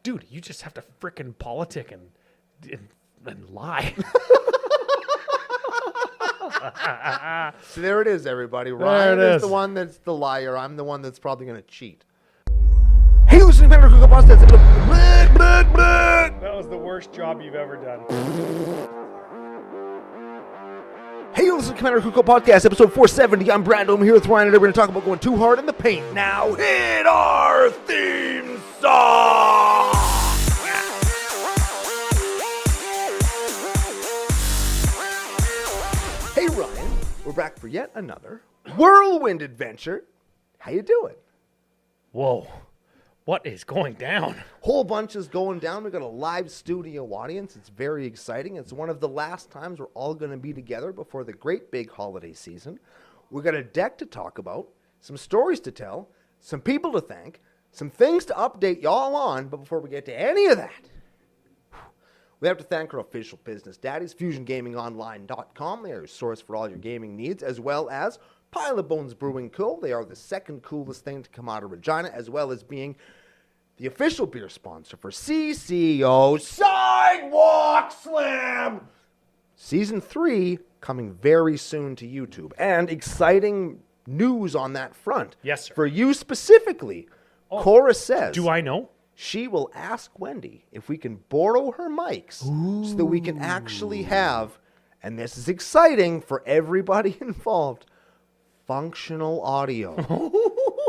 Dude, you just have to frickin' politic and lie. So there it is, everybody. Ryan is the one that's the liar. I'm the one that's probably going to cheat. Hey, listen to Cookout Podcast. That was the worst job you've ever done. Hey, listen to Commander Cookout Podcast, episode 470. I'm Brando. I'm here with Ryan, and we're going to talk about going too hard in the paint. Now hit our theme song! Hey, Ryan. We're back for yet another whirlwind adventure. How you doing? Whoa. What is going down? Whole bunch is going down. We've got a live studio audience. It's very exciting. It's one of the last times we're all going to be together before the great big holiday season. We've got a deck to talk about, some stories to tell, some people to thank, some things to update y'all on. But before we get to any of that, we have to thank our official business daddies, FusionGamingOnline.com. They are your source for all your gaming needs, as well as Pile of Bones Brewing Co. They are the second coolest thing to come out of Regina, as well as being the official beer sponsor for CCO Sidewalk Slam. Season 3 coming very soon to YouTube. And exciting news on that front. Yes, sir. For you specifically, Cora says... Do I know? She will ask Wendy if we can borrow her mics so that we can actually have, and this is exciting for everybody involved, functional audio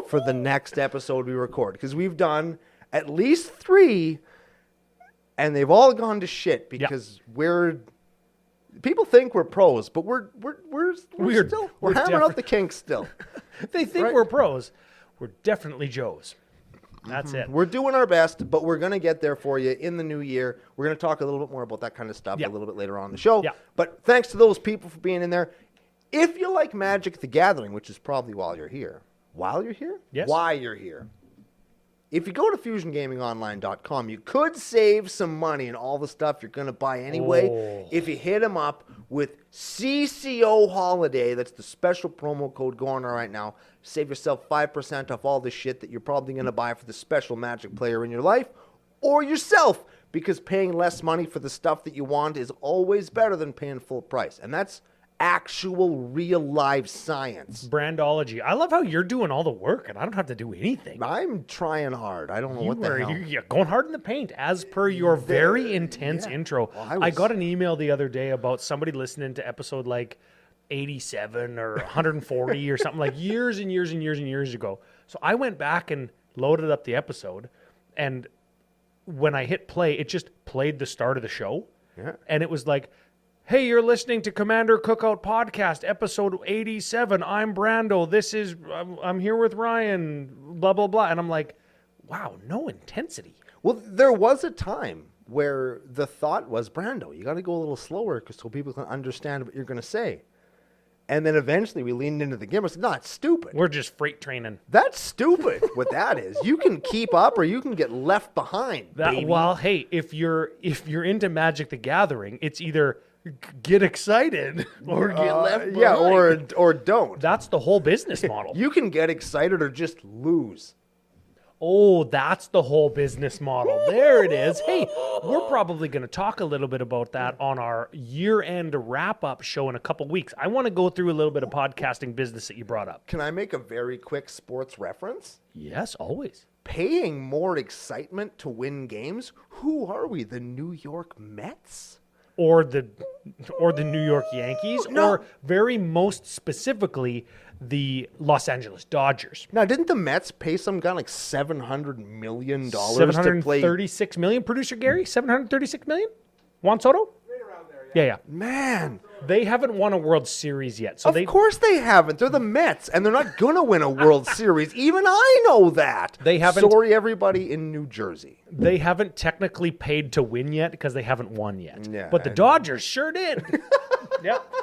for the next episode we record. Because we've done at least 3, and they've all gone to shit because people think we're pros, but we're hammering out the kinks still. They think we're pros. We're definitely Joes. That's it. We're doing our best, but we're going to get there for you in the new year. We're going to talk a little bit more about that kind of stuff a little bit later on in the show. Yeah. But thanks to those people for being in there. If you like Magic the Gathering, which is probably while you're here. While you're here? Yes. Why you're here. If you go to FusionGamingOnline.com, you could save some money on all the stuff you're going to buy anyway if you hit them up with CCO Holiday. That's the special promo code going on right now. Save yourself 5% off all the shit that you're probably going to buy for the special Magic player in your life or yourself, because paying less money for the stuff that you want is always better than paying full price. And that's actual real live science. Brandology. I love how you're doing all the work and I don't have to do anything. I'm trying hard. I don't know what the hell. You're going hard in the paint as per your very intense intro. Well, I got an email the other day about somebody listening to episode like 87 or 140 or something like years and years and years and years ago. So I went back and loaded up the episode, and when I hit play, it just played the start of the show. Yeah. And it was like, hey, you're listening to Commander Cookout Podcast, episode 87. I'm Brando. I'm here with Ryan, blah, blah, blah. And I'm like, wow, no intensity. Well, there was a time where the thought was, Brando, you got to go a little slower so people can understand what you're going to say. And then eventually we leaned into the gimmick. No, it's stupid. We're just freight training. That's stupid, what that is. You can keep up or you can get left behind, baby. Well, hey, if you're into Magic the Gathering, it's either get excited or get left behind. Yeah, or don't. That's the whole business model. You can get excited or just lose. Oh, that's the whole business model. There it is. Hey, we're probably going to talk a little bit about that on our year-end wrap-up show in a couple weeks. I want to go through a little bit of podcasting business that you brought up. Can I make a very quick sports reference? Yes, always. Paying more excitement to win games? Who are we, the New York Mets? Or the New York Yankees? No. Or very most specifically, the Los Angeles Dodgers. Now, didn't the Mets pay some guy like $700 million to play? $736 million. Producer Gary, $736 million? Juan Soto? Right around there, Yeah. Man. They haven't won a World Series yet. So Of course they haven't. They're the Mets, and they're not going to win a World Series. Even I know that. They haven't. Sorry, everybody in New Jersey. They haven't technically paid to win yet because they haven't won yet. Yeah, but the Dodgers sure did. Yep.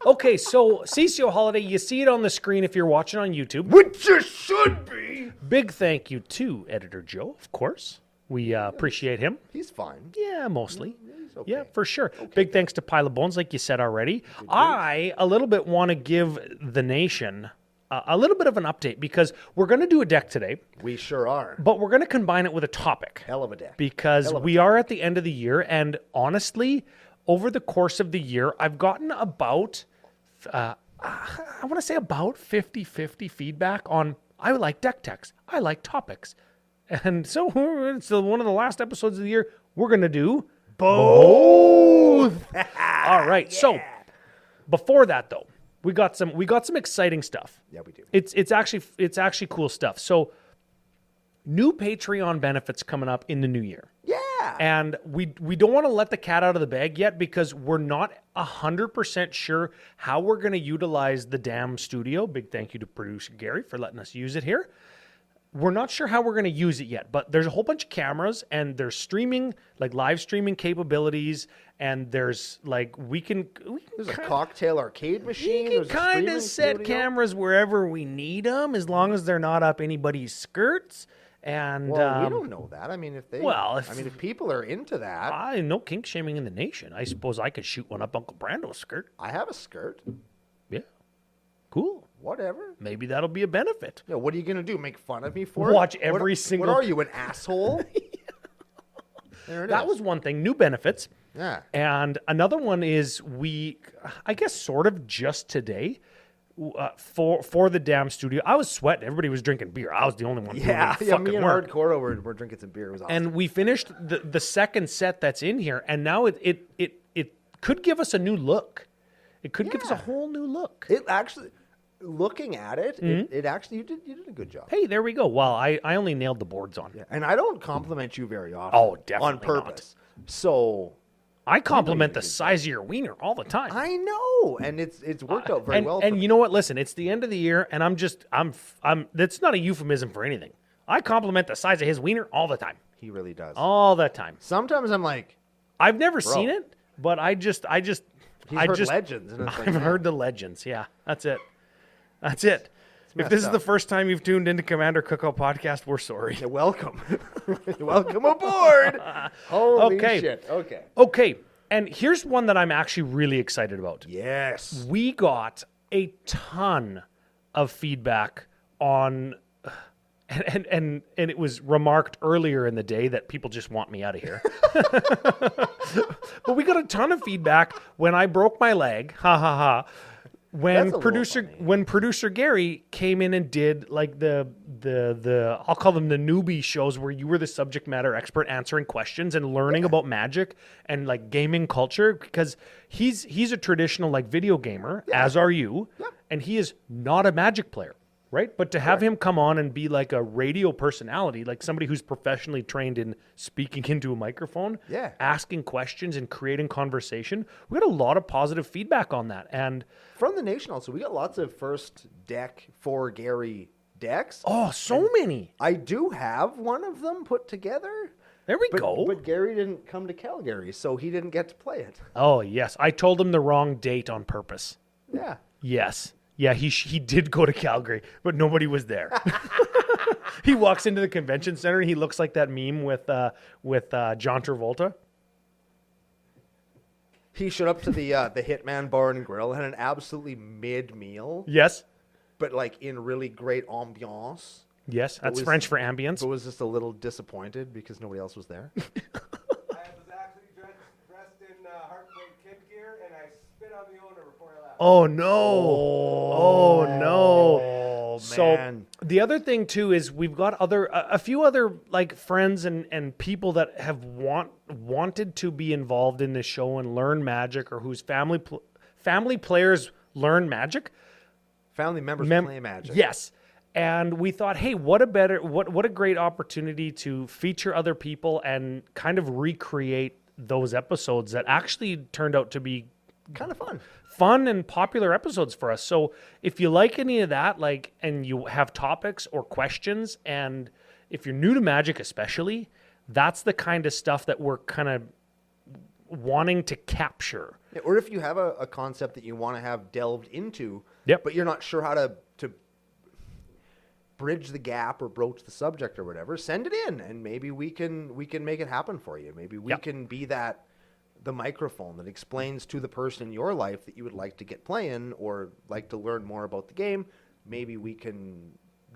Okay, so CCO Holiday, you see it on the screen if you're watching on YouTube. Which you should be. Big thank you to Editor Joe, of course. We appreciate him. He's fine. Yeah, mostly. He's okay. Yeah, for sure. Okay. Big thanks to Pile of Bones, like you said already. I a little bit want to give the nation a little bit of an update because we're going to do a deck today, We sure are. but we're going to combine it with a topic. Hell of a deck. Because we are at the end of the year, and honestly, over the course of the year, I've gotten about, I want to say about 50-50 feedback on, I like deck techs, I like topics. And so it's one of the last episodes of the year, we're going to do both. All right, so before that though, we got some exciting stuff. Yeah, we do. It's actually cool stuff. So new Patreon benefits coming up in the new year. Yeah. And we don't want to let the cat out of the bag yet because we're not 100% sure how we're going to utilize the damn studio. Big thank you to producer Gary for letting us use it here. We're not sure how we're going to use it yet, but there's a whole bunch of cameras and there's streaming, like live streaming capabilities, and there's like There's a cocktail arcade machine. you There's can a kind streaming of set studio. cameras wherever we need them, as long as they're not up anybody's skirts. And Well, we don't know that. I mean, if people are into that, I no kink shaming in the nation. I suppose I could shoot one up Uncle Brando's skirt. I have a skirt. Yeah, cool. Whatever. Maybe that'll be a benefit. Yeah, what are you gonna do? Make fun of me for Watch it? every What single- are you, an asshole? There it That is. was one thing. New benefits. Yeah. And another one is I guess sort of just today, for the damn studio. I was sweating. Everybody was drinking beer. I was the only one. Yeah, doing me and work. Hardcore were drinking some beer. It was awesome. And we finished the second set that's in here, and now it could give us a new look. It could give us a whole new look. It actually, looking at it, Mm-hmm. it actually you did a good job. Hey, there we go. Well, I only nailed the boards on. Yeah. And I don't compliment you very often. Oh, definitely on purpose. So I compliment the size of your wiener all the time. I know, and it's worked out very well. And you know what? Listen, it's the end of the year, and I'm. That's not a euphemism for anything. I compliment the size of his wiener all the time. he really does. All the time. Sometimes I'm like, I've never seen it, but I just he's heard legends, and it's like, I've man, heard the legends. Yeah, that's it. That's it. If this is the first time you've tuned into Commander Cookout Podcast, we're sorry. yeah, welcome, welcome aboard. Holy Okay. shit! Okay. Okay, and here's one that I'm actually really excited about. Yes. We got a ton of feedback on, and it was remarked earlier in the day that people just want me out of here. But we got a ton of feedback when I broke my leg. Ha ha ha. That's a little funny. When producer Gary came in and did like the I'll call them the newbie shows where you were the subject matter expert answering questions and learning about Magic and like gaming culture, because he's a traditional like video gamer, as are you, and he is not a Magic player. Right? But to have him come on and be like a radio personality, like somebody who's professionally trained in speaking into a microphone, asking questions and creating conversation, we got a lot of positive feedback on that. And From the nation also, we got lots of first deck for Gary decks. oh, so many. I do have one of them put together. There we go. But Gary didn't come to Calgary, so he didn't get to play it. Oh, yes. I told him the wrong date on purpose. Yeah. Yes. Yeah, he did go to Calgary, but nobody was there. He walks into the convention center and he looks like that meme with John Travolta. He showed up to the Hitman Bar and Grill, had an absolutely mid meal, Yes. but like in really great ambiance. Yes, that's was- French for ambience. But was just a little disappointed because nobody else was there. I was actually dressed in Heartbreak Kid gear, and I spit on the owner before I left. Oh no! Oh no! Oh, So man. the other thing too is we've got a few other like friends and people that have wanted to be involved in this show and learn Magic, or whose family players learn Magic. Family members play Magic. Yes. And we thought, hey, what a great opportunity to feature other people and kind of recreate those episodes that actually turned out to be Kind of fun and popular episodes for us. So if you like any of that, like, and you have topics or questions, and if you're new to Magic especially, that's the kind of stuff that we're kind of wanting to capture. Yeah, or if you have a concept that you want to have delved into, Yep. but you're not sure how to bridge the gap or broach the subject or whatever, send it in, and maybe we can make it happen for you. Maybe we Yep. can be the microphone that explains to the person in your life that you would like to get playing or like to learn more about the game. maybe we can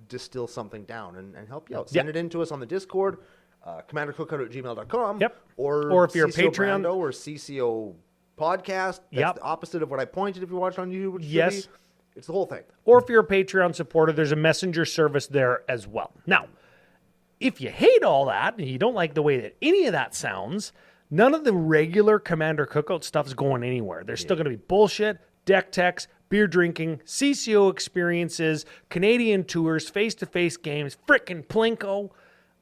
distill something down and help you out. Send it in to us on the Discord, commandercookout@gmail.com. Yep. Or if you're a CCO Patreon- Brando or CCO Podcast. That's the opposite of what I pointed if you watched on YouTube. Which Yes. It's the whole thing. Or if you're a Patreon supporter, there's a messenger service there as well. Now, if you hate all that and you don't like the way that any of that sounds, none of the regular Commander Cookout stuff is going anywhere. There's still going to be bullshit, deck techs, beer drinking, CCO experiences, Canadian tours, face-to-face games, frickin' Plinko,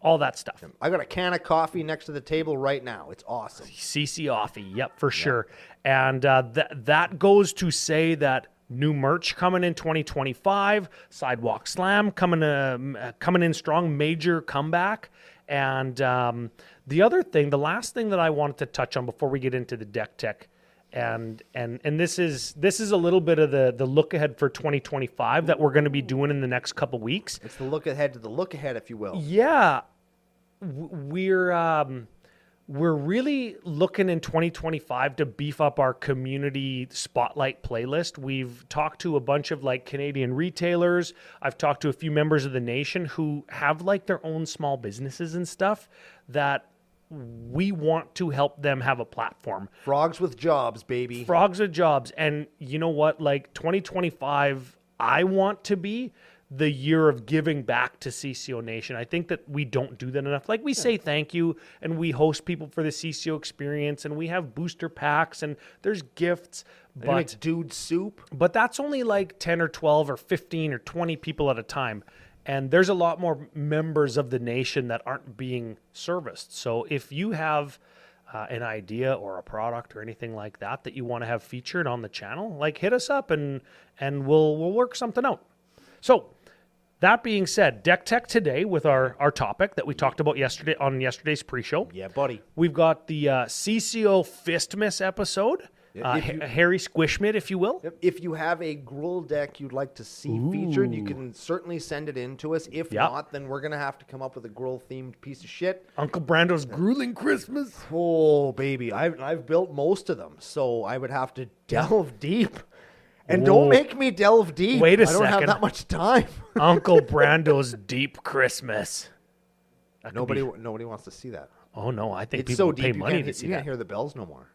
all that stuff. I got a can of coffee next to the table right now. It's awesome. CC Offie, yep, for sure. And that goes to say that new merch coming in 2025, Sidewalk Slam coming in strong, major comeback. And the last thing that I wanted to touch on before we get into the deck tech, and this is a little bit of the look ahead for 2025 that we're going to be doing in the next couple weeks. It's the look ahead to the look ahead, if you will. Yeah, we're really looking in 2025 to beef up our community spotlight playlist. We've talked to a bunch of like Canadian retailers. I've talked to a few members of the nation who have like their own small businesses and stuff that we want to help them have a platform. Frogs with jobs, baby. Frogs with jobs. And you know what? Like 2025, I want to be the year of giving back to CCO Nation. I think that we don't do that enough. Like we say thank you and we host people for the CCO experience and we have booster packs and there's gifts. But dude soup. But that's only like 10 or 12 or 15 or 20 people at a time. And there's a lot more members of the nation that aren't being serviced. So if you have an idea or a product or anything like that that you want to have featured on the channel, like hit us up and we'll work something out. So that being said, Deck Tech today with our topic that we talked about yesterday on yesterday's pre-show. Yeah, buddy. We've got the CCO Fistmas episode, Harry Squishmit, if you will. If you have a Gruul deck you'd like to see featured, you can certainly send it in to us. If not, then we're going to have to come up with a Gruul-themed piece of shit. Uncle Brando's Grueling Christmas. Oh, baby. I've built most of them, so I would have to delve deep. And don't make me delve deep. Wait a second. I don't have that much time. Uncle Brando's Deep Christmas. Nobody wants to see that. Oh, no. I think It's people so would pay deep money to see you that. can't hear the bells no more.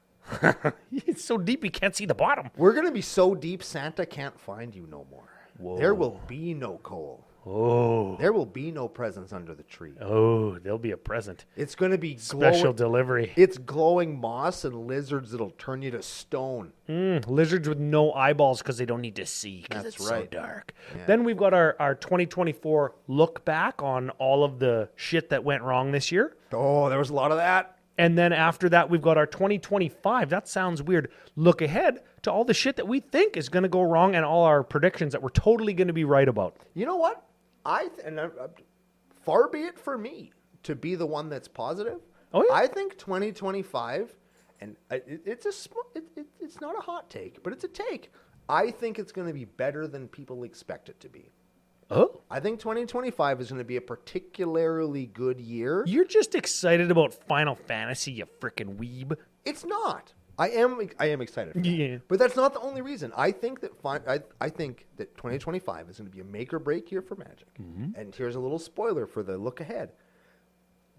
It's so deep you can't see the bottom. We're going to be so deep Santa can't find you no more. Whoa. There will be no coal. Oh. There will be no presents under the tree. Oh, there'll be a present. It's going to be Special delivery. It's glowing moss and lizards that'll turn you to stone. Lizards with no eyeballs because they don't need to see because That's it's right. so dark. Yeah. Then we've got our 2024 look back on all of the shit that went wrong this year. Oh, there was a lot of that. And then after that, we've got our 2025. That sounds weird. Look ahead to all the shit that we think is going to go wrong and all our predictions that we're totally going to be right about. You know what? Far be it for me to be the one that's positive. Oh, yeah. I think 2025, and it's not a hot take, but it's a take. I think it's going to be better than people expect it to be. Oh? I think 2025 is going to be a particularly good year. You're just excited about Final Fantasy, you frickin' weeb. It's not. I am excited for that. Yeah. But that's not the only reason. I think that 2025 is going to be a make or break year for Magic. Mm-hmm. And here's a little spoiler for the look ahead.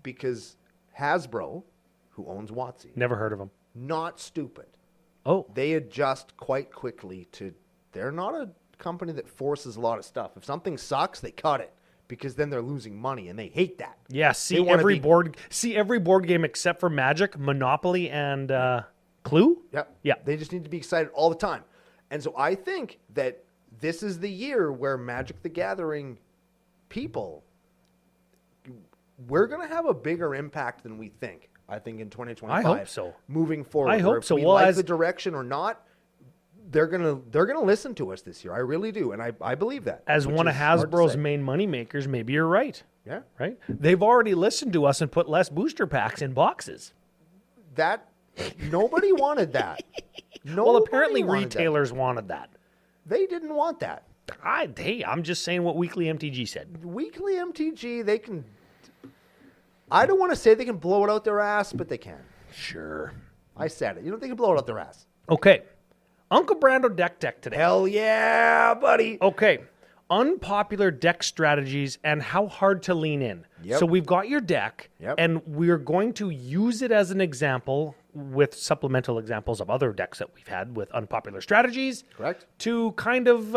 Because Hasbro, who owns WotC, Never heard of them. not stupid. Oh. They adjust quite quickly to, they're not a company that forces a lot of stuff. If something sucks, they cut it because then they're losing money and they hate that. Yeah, see every board game except for Magic, Monopoly, and Clue? Yep. Yeah. They just need to be excited all the time. And so I think that this is the year where Magic the Gathering people, we're going to have a bigger impact than we think, I think, in 2025. I hope so. Moving forward. I hope if so. we Well, like the direction or not, they're gonna listen to us this year. I really do. And I believe that. As which one of is hard to Hasbro's say. main money makers, maybe you're right. Yeah. Right? They've already listened to us and put less booster packs in boxes. That, nobody wanted that. Well, apparently Nobody wanted that. retailers wanted that. They didn't want that. Hey, I'm just saying what Weekly MTG said. Weekly MTG, they can. I don't want to say they can blow it out their ass, but they can. Sure. I said it. You know, they can blow it out their ass. Okay. Uncle Brando Deck Tech today. Hell yeah, buddy. Okay. unpopular deck strategies and how hard to lean in. Yep. So we've got your deck, Yep. and we're going to use it as an example with supplemental examples of other decks that we've had with unpopular strategies. Correct. To kind of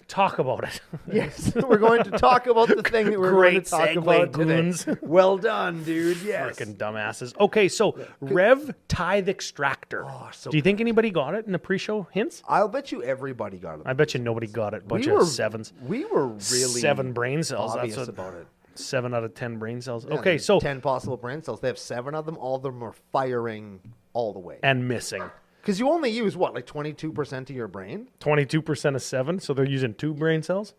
talk about it. Yes, we're going to talk about the thing that we're going Great to talk segue, about goons. today. Well done, dude. Yes. Freaking dumbasses. Okay, so Rev Tithe Extractor. so Do you think anybody got it in the pre-show hints? I'll bet you everybody got it. I bet you nobody got it. Bunch we of were sevens. We were really 7 brain cells. obvious That's what, about it. 7 out of 10 brain cells. Yeah, Okay, there's so 10 possible brain cells. They have 7 of them. All of them are firing all the way. and missing. Because you only use what, like 22% of your brain? 22% of 7, so they're using 2 brain cells.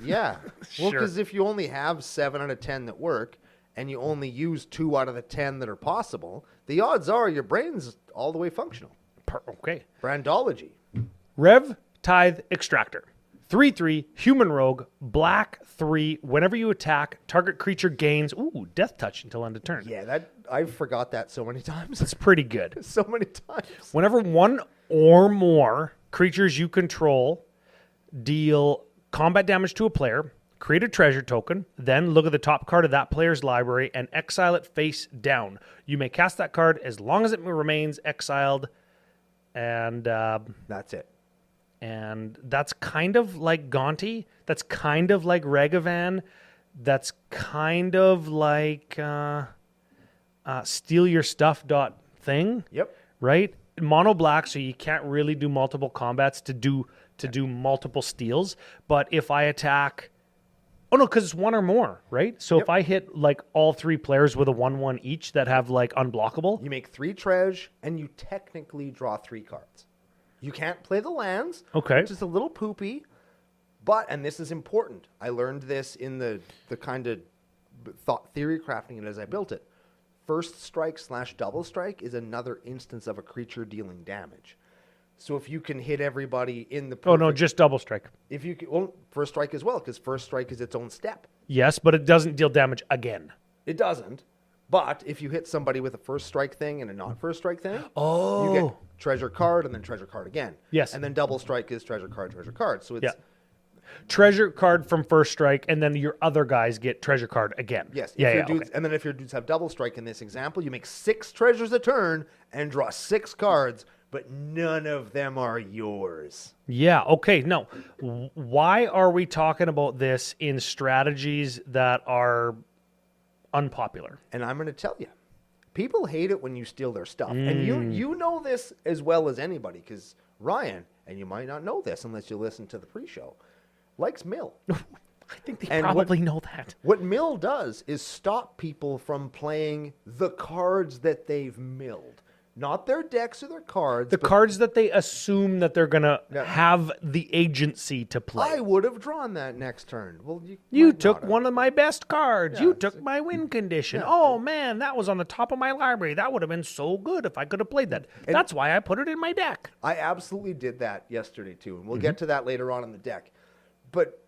Yeah. Well, Sure. because if you only have 7 out of 10 that work, and you only use 2 out of the 10 that are possible, the odds are your brain's all the way functional. Okay. Brandology. Rev Tithe Extractor. 3/3 human rogue, black 3. Whenever you attack, target creature gains death touch until end of turn. Yeah, that I forgot that so many times. It's pretty good. So many times. Whenever 1 or more creatures you control deal combat damage to a player, create a treasure token, then look at the top card of that player's library and exile it face down. You may cast that card as long as it remains exiled, and That's it. that's kind of like Gonti. That's kind of like Regavan. That's kind of like steal your stuff thing. Yep. Right? Mono black, so you can't really do multiple combats to do multiple steals. But if I attack, because it's 1 or more, right? So Yep. if I hit like all 3 players with a 1/1 each that have like unblockable, You make 3 treasure, and you technically draw 3 cards. You can't play the lands, Okay. which is a little poopy. But, and this is important, I learned this in the kind of thought theory crafting it as I built it. First strike / double strike is another instance of a creature dealing damage. So if you can hit everybody in the oh no, just double strike. if you can, well, first strike as well, because first strike is its own step. Yes, but it doesn't deal damage again. It doesn't. But if you hit somebody with a first strike thing and a not first strike thing, you Oh. get treasure card and then treasure card again. Yes. And then double strike is treasure card. So it's Yeah. Treasure card from first strike, and then your other guys get treasure card again. yes. If Yeah, your yeah. dudes, Okay. And then if your dudes have double strike in this example, you make 6 treasures a turn and draw 6 cards, but none of them are yours. Yeah, okay. No. Why are we talking about this in strategies that are unpopular? And I'm going to tell you, people hate it when you steal their stuff. And you know this as well as anybody, because Ryan, and you might not know this unless you listen to the pre-show, likes mill. I think they And probably know that. What mill does is stop people from playing the cards that they've milled. Not their decks or their cards. The but cards that they assume that they're going to Yeah. have the agency to play. I would have drawn that next turn. Well, You might took not have. one of my best cards. Yeah, You took my win condition. Yeah. Oh, man, that was on the top of my library. That would have been so good if I could have played that. That's why I put it in my deck. I absolutely did that yesterday too, and we'll Mm-hmm. get to that later on in the deck. But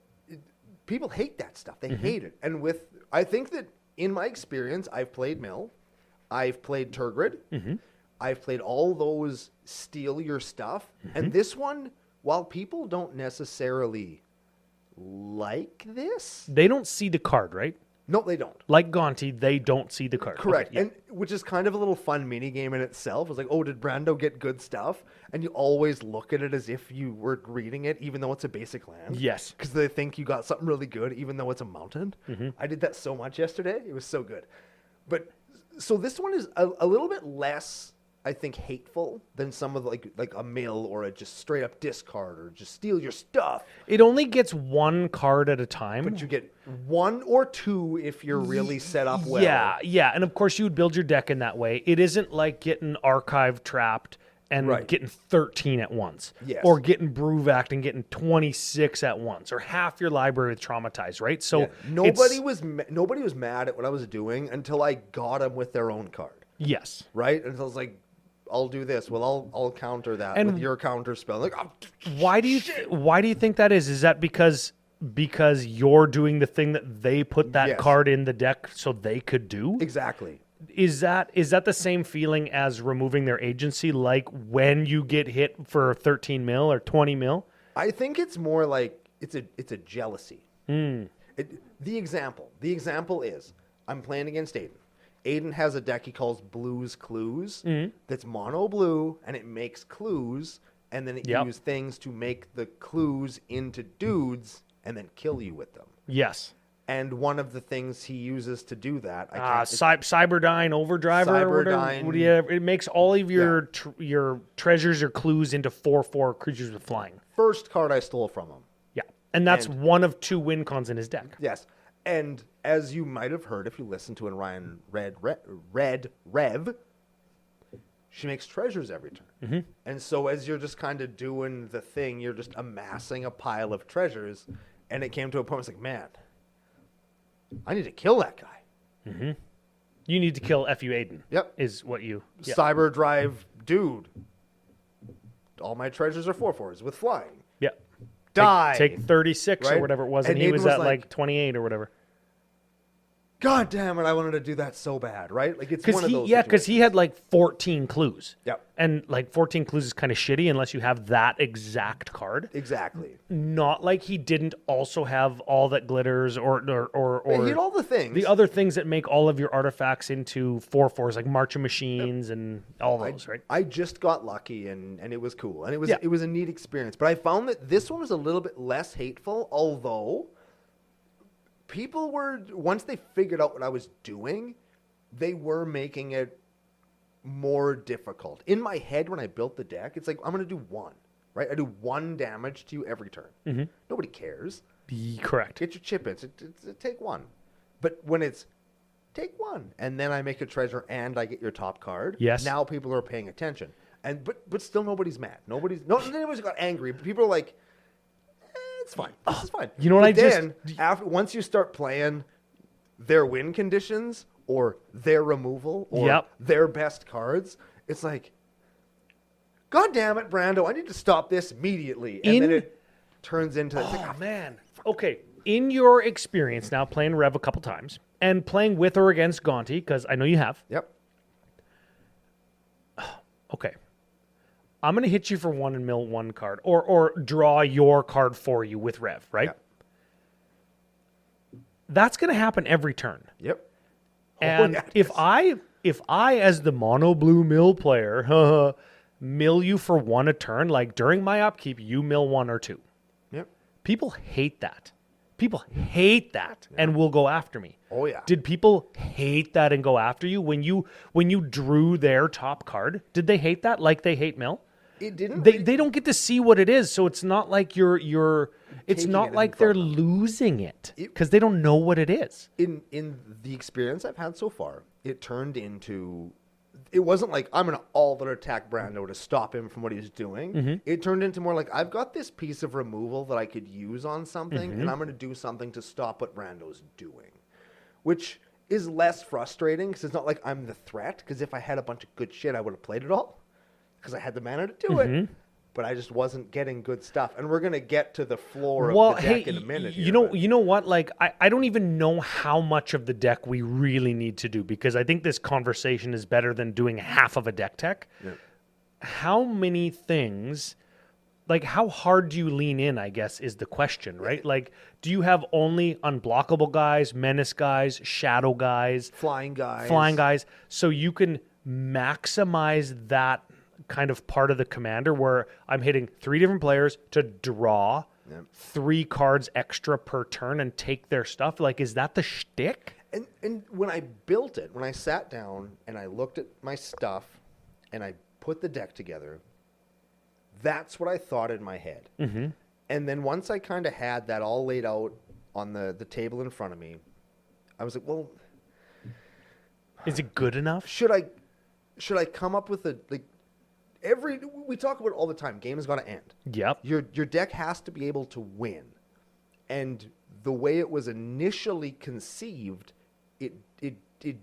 people hate that stuff. They Mm-hmm. hate it. And I think that in my experience, I've played mill, I've played Turgid, Mm-hmm. I've played all those steal your stuff, Mm-hmm. and this one, while people don't necessarily like this, They don't see the card, right? no, they don't. Like Gonti, they don't see the card. Correct. Okay, yeah. And which is kind of a little fun mini game in itself. It's like, oh, did Brando get good stuff? And you always look at it as if you were reading it, even though it's a basic land. Yes. Because they think you got something really good, even though it's a mountain. Mm-hmm. I did that so much yesterday. It was so good. But so this one is a little bit less, I think, hateful than some of the, like a mill or a just straight up discard or just steal your stuff. It only gets 1 card at a time. But you get 1 or 2 if you're really set up well. Yeah. And of course, you would build your deck in that way. It isn't like getting archive trapped and Right. getting 13 at once. Yes. Or getting Bruvact and getting 26 at once. Or half your library with Traumatized, right? So Yeah. Nobody was mad at what I was doing until I got them with their own card, Yes. right? And so I was like, I'll do this. Well, I'll counter that And with your counter spell. Like, oh, Why do you think that is? Is that because you're doing the thing that they put that Yes. card in the deck so they could do? exactly. Is that the same feeling as removing their agency, like when you get hit for 13 mil or 20 mil? I think it's more like it's a jealousy. The example is I'm playing against Aiden. Aiden has a deck he calls Blues Clues that's mono blue, and it makes clues, and then it uses things to make the clues into dudes and then kill you with them. Yes. And one of the things he uses to do that, Cyberdyne Overdrive or whatever. It makes all of your your treasures or clues into 4/4 creatures with flying. First card I stole from him. Yeah, and that's one of 2 win cons in his deck. Yes, and as you might have heard if you listened to Ryan Rev, she makes treasures every turn. Mm-hmm. And so as you're just kind of doing the thing, you're just amassing a pile of treasures, and it came to a point where it's like, man, I need to kill that guy. Mm-hmm. You need to kill F.U. Aiden. Yep. Is what you... Yep. Cyber Drive dude. All my treasures are 4/4s with flying. Yep. Die. Take 36 or whatever it was, and he was at like 28 or whatever. God damn it, I wanted to do that so bad, right? Like it's one of those. Yeah, because he had like 14 clues. Yep. And like 14 clues is kind of shitty unless you have that exact card. Exactly. Not like he didn't also have all that glitters or he had all the things. The other things that make all of your artifacts into 4/4s, like marching machines and all those, right? I just got lucky and it was cool. And it was a neat experience. But I found that this one was a little bit less hateful, although people were, once they figured out what I was doing, they were making it more difficult. In my head, when I built the deck, it's like, I'm going to do 1, right? I do 1 damage to you every turn. Mm-hmm. Nobody cares. Correct. Get your chip in. Take 1. But when it's take 1, and then I make a treasure and I get your top card, yes. Now people are paying attention. And but still nobody's mad. Nobody's got angry. But people are like, it's fine. This is fine. You know what? Once you start playing their win conditions or their removal or their best cards, it's like, God damn it, Brando! I need to stop this immediately. And then it turns into man. Okay, in your experience now playing Rev a couple times and playing with or against Gonti, because I know you have. Yep. Okay. I'm going to hit you for 1 and mill 1 card, or draw your card for you with Rev, right? Yep. That's going to happen every turn. Yep. And if I as the mono blue mill player mill you for 1 a turn, like during my upkeep, you mill 1 or 2. Yep. People hate that. And will go after me. Oh yeah. Did people hate that and go after you when you drew their top card? Did they hate that like they hate mill? It didn't. They don't get to see what it is, so it's not like you're. It's not like they're losing it because they don't know what it is. In the experience I've had so far, it turned into. It wasn't like I'm going to all-out attack Brando to stop him from what he's doing. Mm-hmm. It turned into more like I've got this piece of removal that I could use on something, and I'm going to do something to stop what Brando's doing, which is less frustrating because it's not like I'm the threat. Because if I had a bunch of good shit, I would have played it all because I had the mana to do it. But I just wasn't getting good stuff. And we're going to get to the floor of the deck in a minute. You know what? Like, I don't even know how much of the deck we really need to do because I think this conversation is better than doing half of a deck tech. Yeah. How many things, like how hard do you lean in, I guess, is the question, right? Like, do you have only unblockable guys, menace guys, shadow guys, flying guys, so you can maximize that kind of part of the commander where I'm hitting 3 different players to draw 3 cards extra per turn and take their stuff? Like, is that the shtick? And when I built it, when I sat down and I looked at my stuff and I put the deck together, that's what I thought in my head. Mm-hmm. And then once I kind of had that all laid out on the table in front of me, I was like, well, is it good enough? Should I come up with we talk about it all the time. Game is going to end. Yep. Your deck has to be able to win. And the way it was initially conceived, it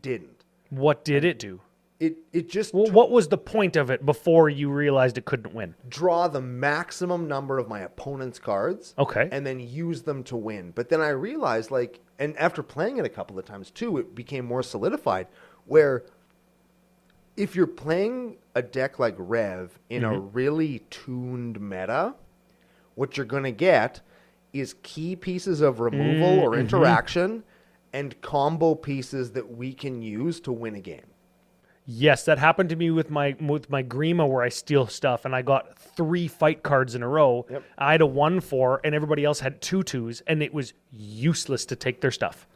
didn't. What did it do? It just... Well, what was the point of it before you realized it couldn't win? Draw the maximum number of my opponent's cards. Okay. And then use them to win. But then I realized, and after playing it a couple of times too, it became more solidified, where if you're playing a deck like Rev in a really tuned meta, what you're going to get is key pieces of removal or interaction and combo pieces that we can use to win a game. Yes, that happened to me with my Grima where I steal stuff and I got 3 fight cards in a row. Yep. I had a 1/4 and everybody else had 2/2s and it was useless to take their stuff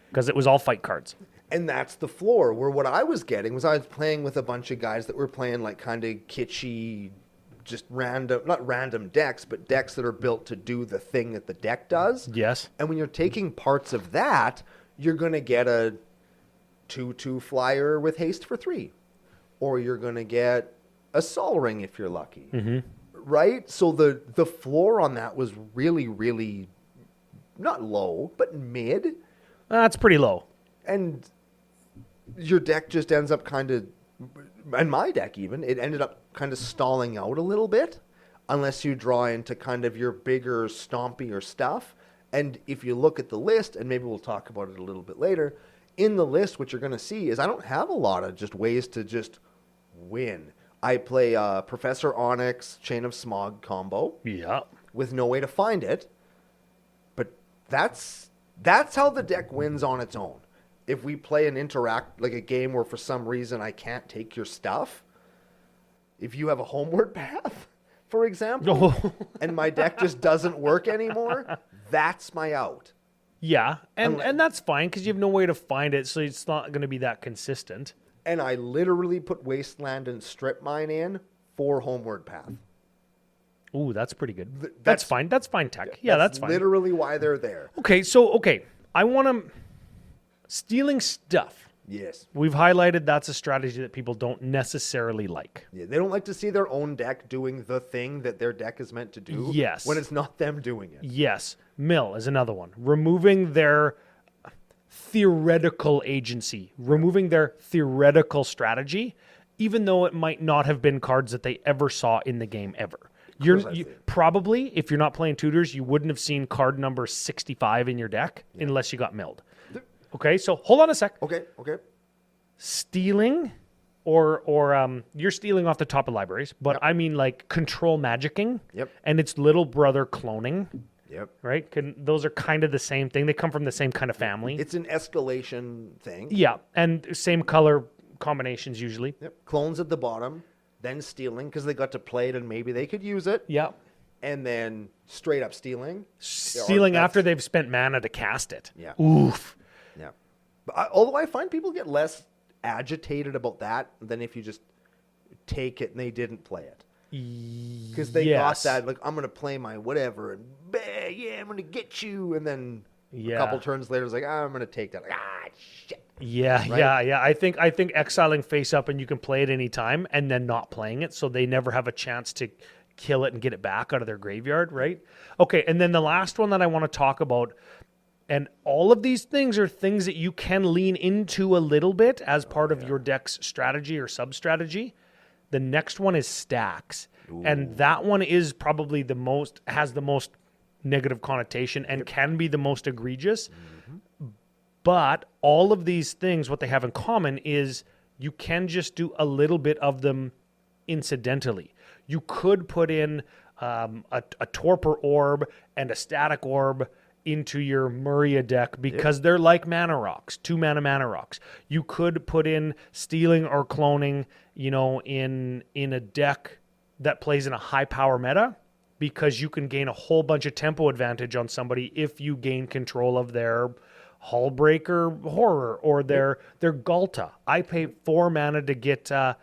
because it was all fight cards. And that's the floor where what I was getting was I was playing with a bunch of guys that were playing like kind of kitschy, just random, not random decks, but decks that are built to do the thing that the deck does. Yes. And when you're taking parts of that, you're going to get a 2/2 flyer with haste for 3. Or you're going to get a Sol Ring if you're lucky. Right? So the floor on that was really, really not low, but mid. That's pretty low. And your deck just ends up kind of, and my deck even, it ended up kind of stalling out a little bit unless you draw into kind of your bigger, stompier stuff. And if you look at the list, and maybe we'll talk about it a little bit later, in the list, what you're going to see is I don't have a lot of just ways to just win. I play Professor Onyx, Chain of Smog combo Yeah. with no way to find it. But that's how the deck wins on its own. If we play an interact, like a game where for some reason I can't take your stuff, if you have a homeward path, for example, and my deck just doesn't work anymore, that's my out. Yeah, and that's fine because you have no way to find it, so it's not going to be that consistent. And I literally put Wasteland and Strip Mine in for homeward path. Ooh, that's pretty good. That's fine. That's fine tech. Yeah, that's fine. Literally why they're there. Okay, I want to... Stealing stuff. Yes. We've highlighted that's a strategy that people don't necessarily like. Yeah, they don't like to see their own deck doing the thing that their deck is meant to do. Yes. When it's not them doing it. Yes. Mill is another one. Removing their theoretical agency, removing their theoretical strategy, even though it might not have been cards that they ever saw in the game ever. You probably, if you're not playing tutors, you wouldn't have seen card number 65 in your deck unless you got milled. Okay, so hold on a sec. Okay. Stealing, or you're stealing off the top of libraries, but I mean like control magicking. Yep. And its little brother cloning. Yep. Right? Those are kind of the same thing. They come from the same kind of family. It's an escalation thing. Yeah, and same color combinations usually. Yep. Clones at the bottom, then stealing because they got to play it and maybe they could use it. Yeah. And then straight up stealing. Stealing after they've spent mana to cast it. Yeah. Oof. Yeah. But although I find people get less agitated about that than if you just take it and they didn't play it. Because they got that, like, I'm going to play my whatever, and I'm going to get you. And then a couple turns later, it's like, I'm going to take that. Like, shit. Yeah, right? yeah. I think exiling face up and you can play it anytime and then not playing it, so they never have a chance to kill it and get it back out of their graveyard, right? Okay, and then the last one that I want to talk about, and all of these things are things that you can lean into a little bit as part of your deck's strategy or sub-strategy. The next one is stacks. Ooh. And that one is probably has the most negative connotation and can be the most egregious. Mm-hmm. But all of these things, what they have in common is you can just do a little bit of them incidentally. You could put in a Torpor Orb and a Static Orb into your Muria deck because they're like mana rocks, 2-mana mana rocks. You could put in stealing or cloning, in a deck that plays in a high power meta because you can gain a whole bunch of tempo advantage on somebody if you gain control of their Hullbreaker Horror or their Galta. I pay 4 mana to get to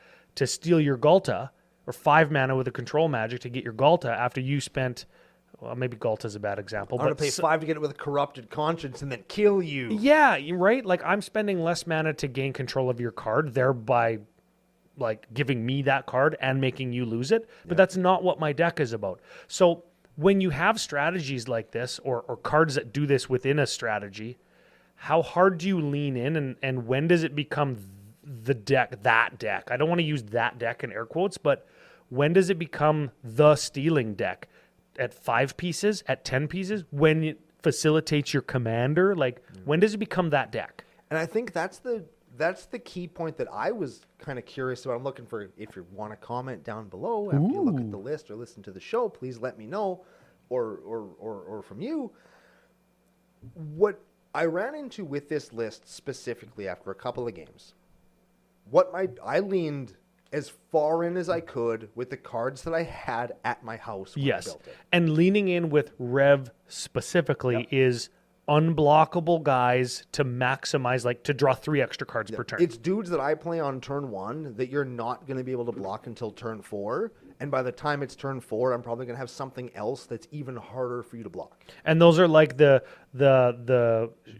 steal your Galta, or 5 mana with a control magic to get your Galta after you spent. Well, maybe Galta's a bad example. I'm going to pay 5 to get it with a Corrupted Conscience and then kill you. Yeah, you're right. Like, I'm spending less mana to gain control of your card, thereby, like, giving me that card and making you lose it. But that's not what my deck is about. So when you have strategies like this, or cards that do this within a strategy, how hard do you lean in, and when does it become that deck? I don't want to use that deck in air quotes, but when does it become the stealing deck? At 5 pieces, at 10 pieces, when it facilitates your commander? Like, when does it become that deck? And I think that's the key point that I was kind of curious about. I'm looking for, if you want to comment down below after you look at the list or listen to the show, please let me know. or from you, what I ran into with this list specifically after a couple of games, I leaned as far in as I could with the cards that I had at my house when I built it. And leaning in with Rev specifically is unblockable guys to maximize, like to draw 3 extra cards per turn. It's dudes that I play on turn 1 that you're not going to be able to block until turn 4. And by the time it's turn 4, I'm probably going to have something else that's even harder for you to block. And those are like the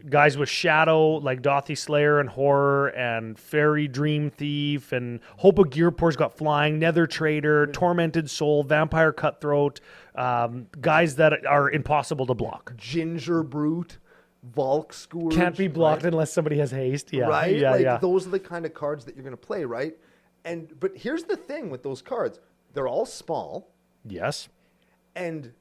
guys with Shadow, like Dothy Slayer and Horror and Fairy Dream Thief and Hope of Gearpor's got Flying, Nether Trader, Tormented Soul, Vampire Cutthroat, guys that are impossible to block. Ginger Brute, Valk Scourge. Can't be blocked unless somebody has haste. Yeah. Right? Yeah, Those are the kind of cards that you're going to play, right? But here's the thing with those cards. They're all small. Yes. And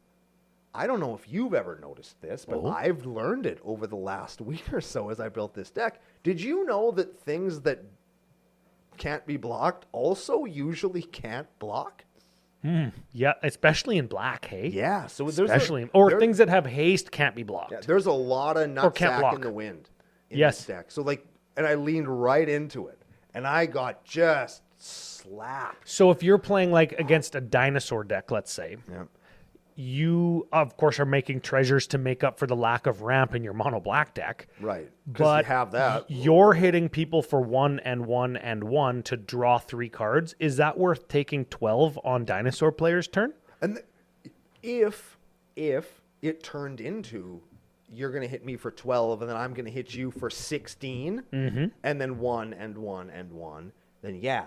I don't know if you've ever noticed this, but I've learned it over the last week or so as I built this deck. Did you know that things that can't be blocked also usually can't block? Yeah, especially in black, hey? Yeah. So things that have haste can't be blocked. Yeah, there's a lot of nutsack in the wind in this deck. So and I leaned right into it. And I got just slapped. So if you're playing like against a dinosaur deck, let's say, you of course are making treasures to make up for the lack of ramp in your mono black deck. Right. But you have that. You're hitting people for 1 and 1 and 1 to draw 3 cards. Is that worth taking 12 on dinosaur player's turn? And if it turned into you're going to hit me for 12 and then I'm going to hit you for 16 and then 1 and 1 and 1, then yeah.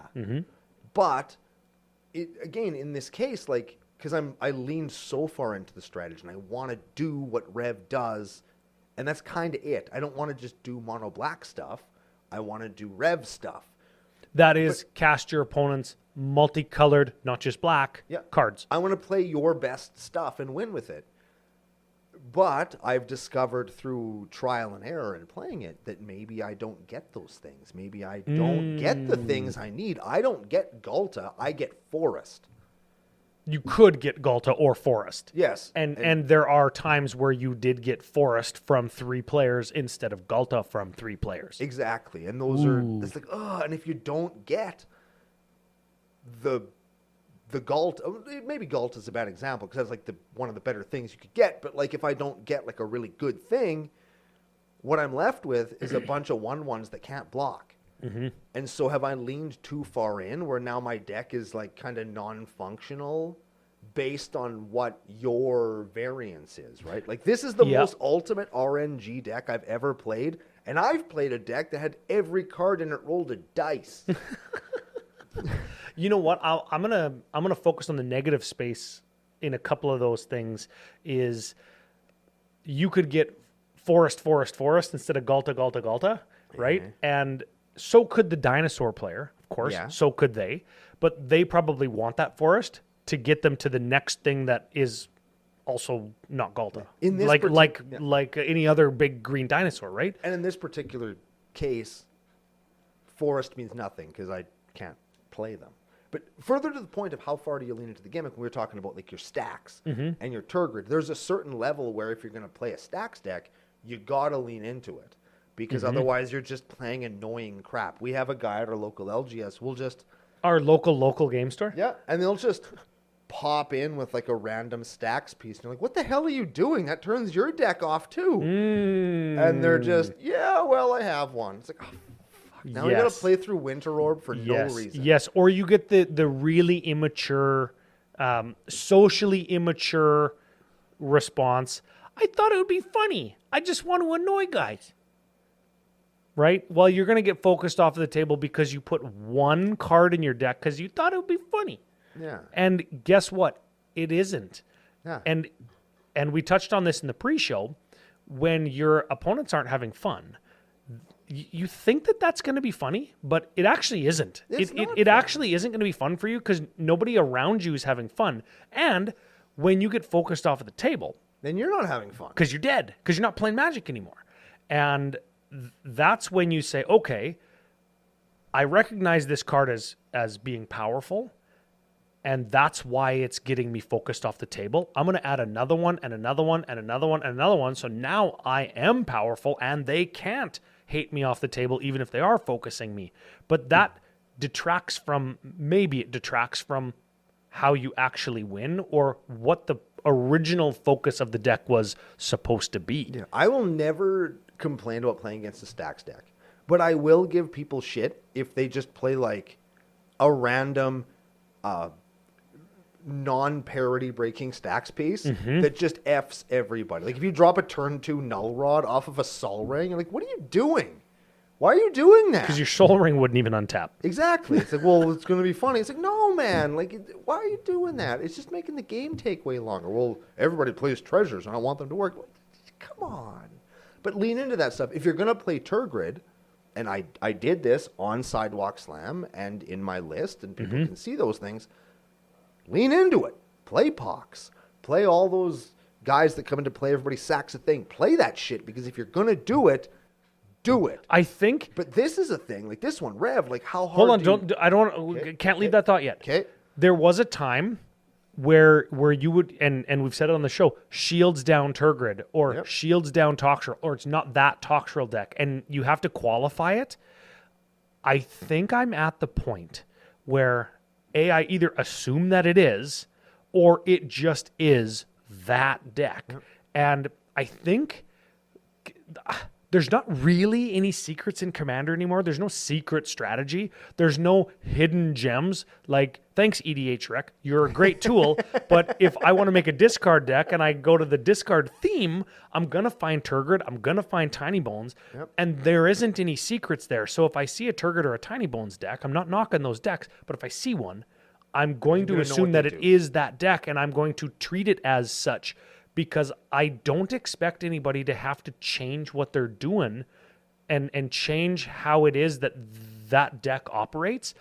But again, in this case, because I leaned so far into the strategy and I want to do what Rev does, and that's kind of it. I don't want to just do mono black stuff. I want to do Rev stuff. That is cast your opponent's multicolored, not just black, cards. I want to play your best stuff and win with it. But I've discovered through trial and error and playing it that maybe I don't get those things. Maybe I don't get the things I need. I don't get Galta. I get Forest. You could get Galta or Forest. Yes. And there are times where you did get Forest from 3 players instead of Galta from 3 players. Exactly. And those it's like, and if you don't get the Galta, maybe Galta is a bad example because that's one of the better things you could get. But if I don't get a really good thing, what I'm left with is a bunch of 1/1s that can't block. And so have I leaned too far in where now my deck is kind of non-functional based on what your variance is, right? This is the most ultimate RNG deck I've ever played. And I've played a deck that had every card in it rolled a dice. You know what? I'm gonna focus on the negative space in a couple of those things. Is you could get Forest instead of Galta, right? And so could the dinosaur player, of course. Yeah. So could they, but they probably want that Forest to get them to the next thing that is also not Galta. In this like any other big green dinosaur, right? And in this particular case, Forest means nothing because I can't play them. But further to the point of how far do you lean into the gimmick, when we were talking about your stacks and your Turgid, there's a certain level where if you're going to play a stacks deck, you got to lean into it because otherwise you're just playing annoying crap. We have a guy at our local LGS. Our local game store? Yeah, and they'll just pop in with a random stacks piece. And you're like, what the hell are you doing? That turns your deck off too. And they're just, I have one. It's like, now we got to play through Winter Orb for no reason. Yes, or you get the really immature, socially immature response. I thought it would be funny. I just want to annoy guys. Right? Well, you're going to get focused off of the table because you put one card in your deck because you thought it would be funny. Yeah. And guess what? It isn't. Yeah. And we touched on this in the pre-show. When your opponents aren't having fun, you think that that's going to be funny, but it actually isn't. It actually isn't going to be fun for you because nobody around you is having fun. And when you get focused off of the table, then you're not having fun because you're dead, because you're not playing Magic anymore. And that's when you say, okay, I recognize this card as being powerful. And that's why it's getting me focused off the table. I'm going to add another one and another one and another one and another one. So now I am powerful and they can't hate me off the table even if they are focusing me. But that detracts from how you actually win or what the original focus of the deck was supposed to be. Yeah, I will never complain about playing against the stacks deck, but I will give people shit if they just play like a random non-parity breaking stacks piece that just Fs everybody. Like if you drop a turn 2 Null Rod off of a Sol Ring, you're like, what are you doing? Why are you doing that? Because your Soul Ring wouldn't even untap. Exactly. It's like, well, it's going to be funny. It's like, no, man. Like, why are you doing that? It's just making the game take way longer. Well, everybody plays treasures, and I want them to work. Come on. But lean into that stuff. If you're going to play Turgrid, and I did this on Sidewalk Slam and in my list, and people can see those things, lean into it. Play Pox. Play all those guys that come into play. Everybody sacks a thing. Play that shit, because if you're going to do it, do it. I think. But this is a thing. Like this one, Rev, like how hard Hold on, can't leave that thought yet. Okay. There was a time where you would, and we've said it on the show, shields down Turgrid or shields down Toxtril, or it's not that Toxtril deck, and you have to qualify it. I think I'm at the point where I either assume that it is, or it just is that deck. Yep. And I think there's not really any secrets in Commander anymore. There's no secret strategy. There's no hidden gems. Like, thanks, EDH Rec. You're a great tool. But if I want to make a discard deck and I go to the discard theme, I'm going to find Turgrid. I'm going to find Tiny Bones. Yep. And there isn't any secrets there. So if I see a Turgrid or a Tiny Bones deck, I'm not knocking those decks. But if I see one, I'm going to assume that it is that deck, and I'm going to treat it as such. Because I don't expect anybody to have to change what they're doing and change how it is that deck operates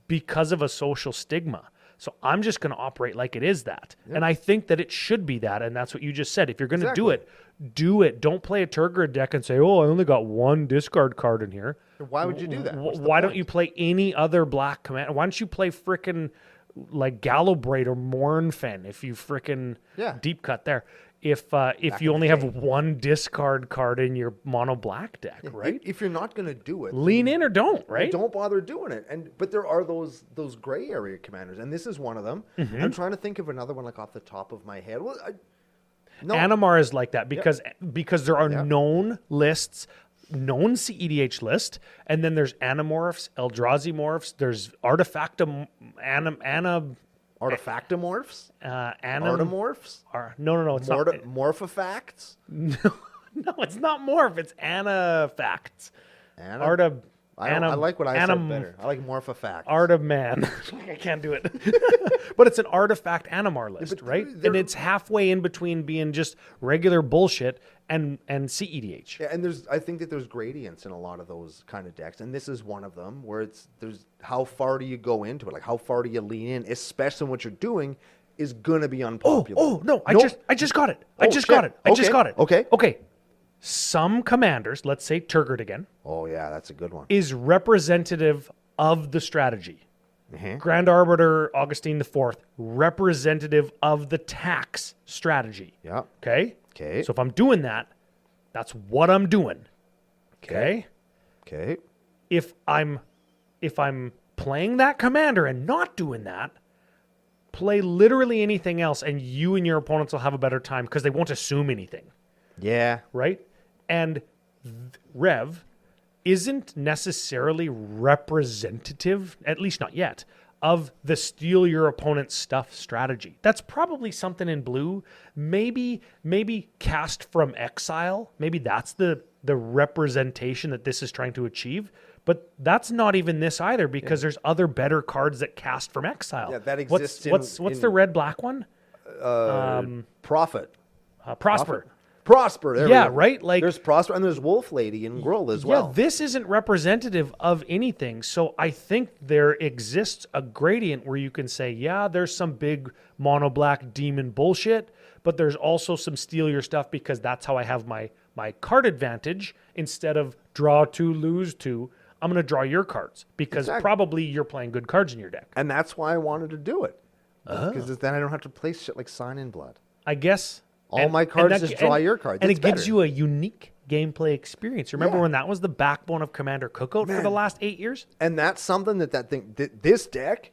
because of a social stigma. So I'm just going to operate like it is that. Yep. And I think that it should be that. And that's what you just said. If you're going to do it, do it. Don't play a Turgrid deck and say, oh, I only got one discard card in here. Why would you do that? Why don't you play any other black command? Why don't you play frickin' like Gallowbraid or Mournfen if you frickin' deep cut there? If you only have one discard card in your mono black deck, right? If you're not going to do it, lean in or don't, right? Don't bother doing it. But there are those gray area commanders, and this is one of them. Mm-hmm. I'm trying to think of another one like off the top of my head. Well, Animar is like that because there are known lists, known CEDH list, and then there's Animorphs, Eldrazi morphs. There's Artifactomorphs? Artimorphs? No, it's not. Morphifacts? No, it's not morph. It's Anafacts. I like what I said better. I like Morphifacts. Art of Man. I can't do it. But it's an artifact Animar list, right? And it's halfway in between being just regular bullshit and CEDH. Yeah, and I think that there's gradients in a lot of those kind of decks, and this is one of them where there's how far do you go into it? Like how far do you lean in, especially when what you're doing is gonna be unpopular. Oh no, I just got it. I just got it. Okay. Some commanders, let's say Turgrid again. Oh yeah, that's a good one. Is representative of the strategy. Mm-hmm. Grand Arbiter Augustine IV, representative of the tax strategy. Yeah. Okay. Okay. So if I'm doing that, that's what I'm doing. Okay. Okay. If I'm playing that commander and not doing that, play literally anything else, and you and your opponents will have a better time because they won't assume anything. Yeah. Right? And Rev isn't necessarily representative, at least not yet, of the steal your opponent's stuff strategy. That's probably something in blue. Maybe Cast from Exile. Maybe that's the representation that this is trying to achieve. But that's not even this either, because there's other better cards that cast from Exile. Yeah, that exists. What's the red-black one? Prophet. Prosper. Prosper. There we go. Right? Like, there's Prosper, and there's Wolf Lady and Gruul as well. Yeah, this isn't representative of anything. So I think there exists a gradient where you can say, yeah, there's some big mono-black demon bullshit, but there's also some steal your stuff because that's how I have my card advantage. Instead of draw 2, lose 2, I'm going to draw your cards because probably you're playing good cards in your deck. And that's why I wanted to do it. Because then I don't have to play shit like Sign in Blood. I guess All my cards just draw your cards. and It's it gives better. you a unique gameplay experience. Remember Yeah. when that was the backbone of Commander Cookout for the last 8 years? And that's something this deck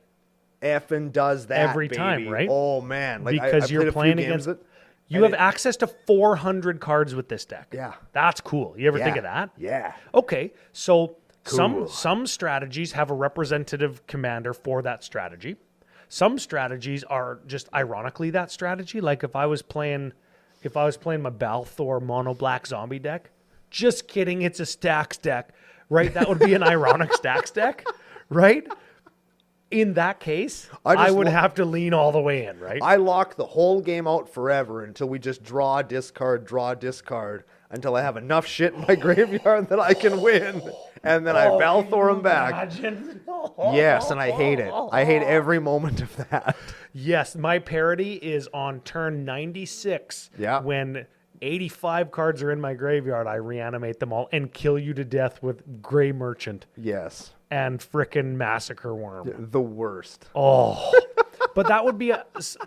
effing does that Every time, baby. right? Oh man, like Because I you're played a few playing games against. with it, You and have access to 400 cards with this deck. Yeah. That's cool. You ever think Yeah. of that? Yeah. Okay, so Cool. some strategies have a representative commander for that strategy. Some strategies are just ironically that strategy. Like if I was playing my Balthor mono black zombie deck, just kidding, it's a stacks deck, right? That would be an ironic stacks deck, right? In that case, I would have to lean all the way in, right? I lock the whole game out forever until we just draw, discard, until I have enough shit in my graveyard that I can win. And then I Balthor them back. Imagine. Yes, and I hate it. I hate every moment of that. Yes, my parody is on turn 96. Yeah. When 85 cards are in my graveyard, I reanimate them all and kill you to death with Grey Merchant Yes. and frickin' Massacre Worm. The worst. Oh. But that would be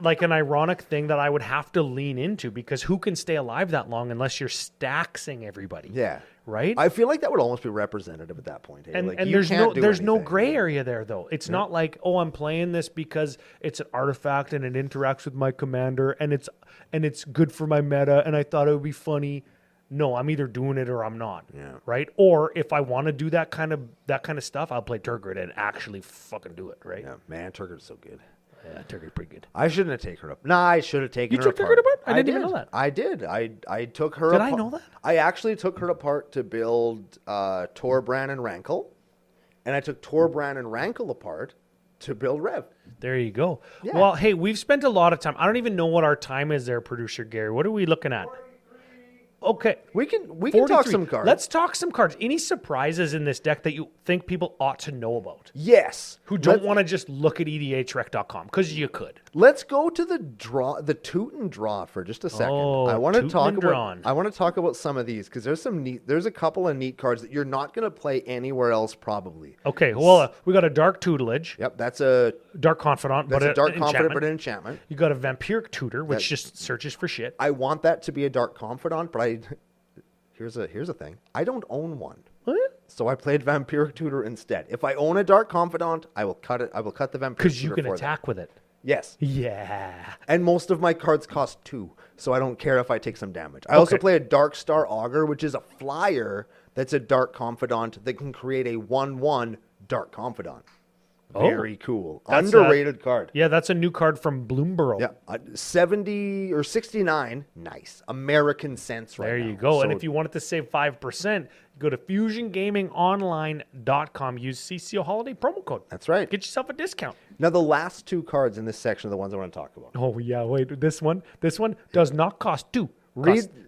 like an ironic thing that I would have to lean into because who can stay alive that long unless you're stacksing everybody? Yeah. Right? I feel like that would almost be representative at that point. Hey? And, like, and you there's can't no do there's no anything. gray area there though. It's not like, oh, I'm playing this because it's an artifact and it interacts with my commander and it's good for my meta and I thought it would be funny. No, I'm either doing it or I'm not. Yeah. Right? Or if I want to do that kind of stuff, I'll play Turgid and actually fucking do it, right? Yeah, man, Turgid's so good. Yeah, Turgid's pretty good. I shouldn't have taken her up. Nah, I should have taken You her took apart. Turgid apart? I didn't even did. know that. I did. I took her Did I apart. know that? I actually took her apart to build Torbran and Rankle. And I took Torbran and Rankle apart to build Rev. There you go. Yeah. Well, hey, we've spent a lot of time. I don't even know what our time is there, producer Gary. What are we looking at? Okay. We can talk 43. some cards. Let's talk some cards. Any surprises in this deck that you think people ought to know about? Yes. Who don't want to just look at edhrec.com? Because you could. Let's go to the toot and draw for just a second. Oh, I want to toot talk and about drawn. I want to talk about some of these because there's a couple of neat cards that you're not going to play anywhere else probably. Okay, well, we got a Dark Tutelage, Yep, that's a Dark Confidant, but Dark an Confidant, enchantment. but an enchantment. You got a Vampiric Tutor, which just searches for shit. I want that to be a Dark Confidant, but here's a thing. I don't own one. So I played Vampiric Tutor instead. If I own a Dark Confidant, I will cut it. I will cut the Vampiric Tutor Because you can for attack with it. that. Yes. Yeah. And most of my cards cost 2, so I don't care if I take some damage. I also play a Dark Star Augur, which is a flyer that's a Dark Confidant that can create a 1/1 Dark Confidant. Very cool. That's Underrated card. Yeah, that's a new card from Bloomborough. Yeah, 70 or 69. Nice. American sense right There now. you go. And So if you wanted to save 5%, go to fusiongamingonline.com. Use CCO Holiday promo code. That's right. Get yourself a discount. Now, the last 2 cards in this section are the ones I want to talk about. Oh, yeah. Wait, this one does not cost 2.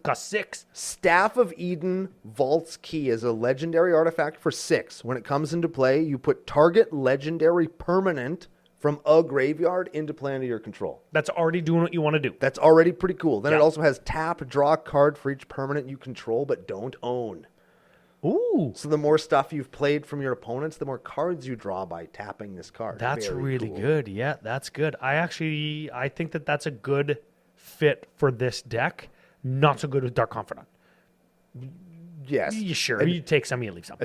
Cost 6. Staff of Eden Vault's Key is a legendary artifact for 6. When it comes into play, you put target legendary permanent from a graveyard into play under your control. That's already doing what you want to do. That's already pretty cool. Then Yeah. it also has tap, draw a card for each permanent you control but don't own. Ooh. So the more stuff you've played from your opponents, the more cards you draw by tapping this card. That's Very really cool. good. Yeah, that's good. I think that that's a good fit for this deck. Not so good with Dark Confidant. Yes. You sure? You take some, you leave some.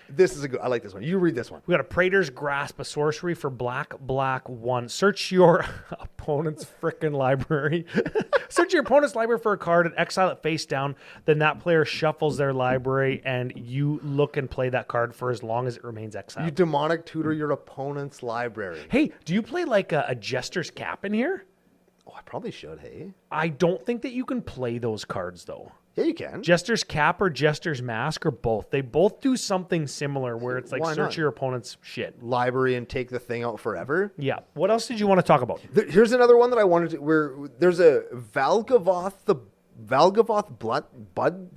This is a good. I like this one. You read this one. We got a Praetor's Grasp, a sorcery for black 1. Search your opponent's frickin' library. Search your opponent's library for a card and exile it face down. Then that player shuffles their library and you look and play that card for as long as it remains exiled. You demonic tutor your opponent's library. Hey, do you play like a Jester's Cap in here? Oh, I probably should. Hey. I don't think that you can play those cards though. Yeah, you can. Jester's Cap or Jester's Mask or both. They both do something similar where it's like Why search not? your opponent's shit. Library and take the thing out forever. Yeah. What else did you want to talk about? Here's another one that I wanted to. Where there's a Valgavoth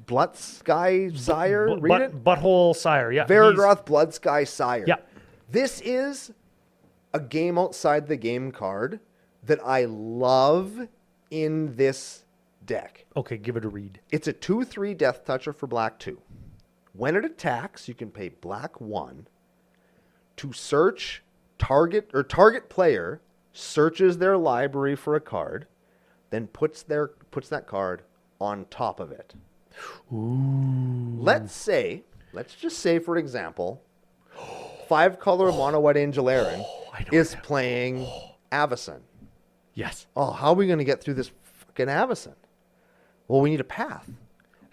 Blood Sky Sire. Read it. Butthole Sire. Yeah. Varrogroth Blood Sky Sire. Yeah. This is a game outside the game card that I love in this deck. Okay, give it a read. It's a 2/3 Death Toucher for black 2. When it attacks, you can pay black 1 to search target player searches their library for a card, then puts that card on top of it. Ooh. Let's just say, for example, 5-color mono white Angel Aaron is playing Avacyn. Yes. Oh, how are we going to get through this fucking Avacyn? Well, we need a path.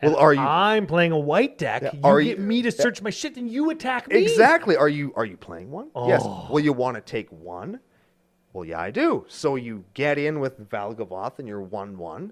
And Well, are you? I'm playing a white deck. Yeah, You are get you- me to search my shit, and you attack me. Exactly. Are you playing one? Yes. Oh. Well, you want to take one? Well, yeah, I do. So you get in with Valgavoth and you're 1/1,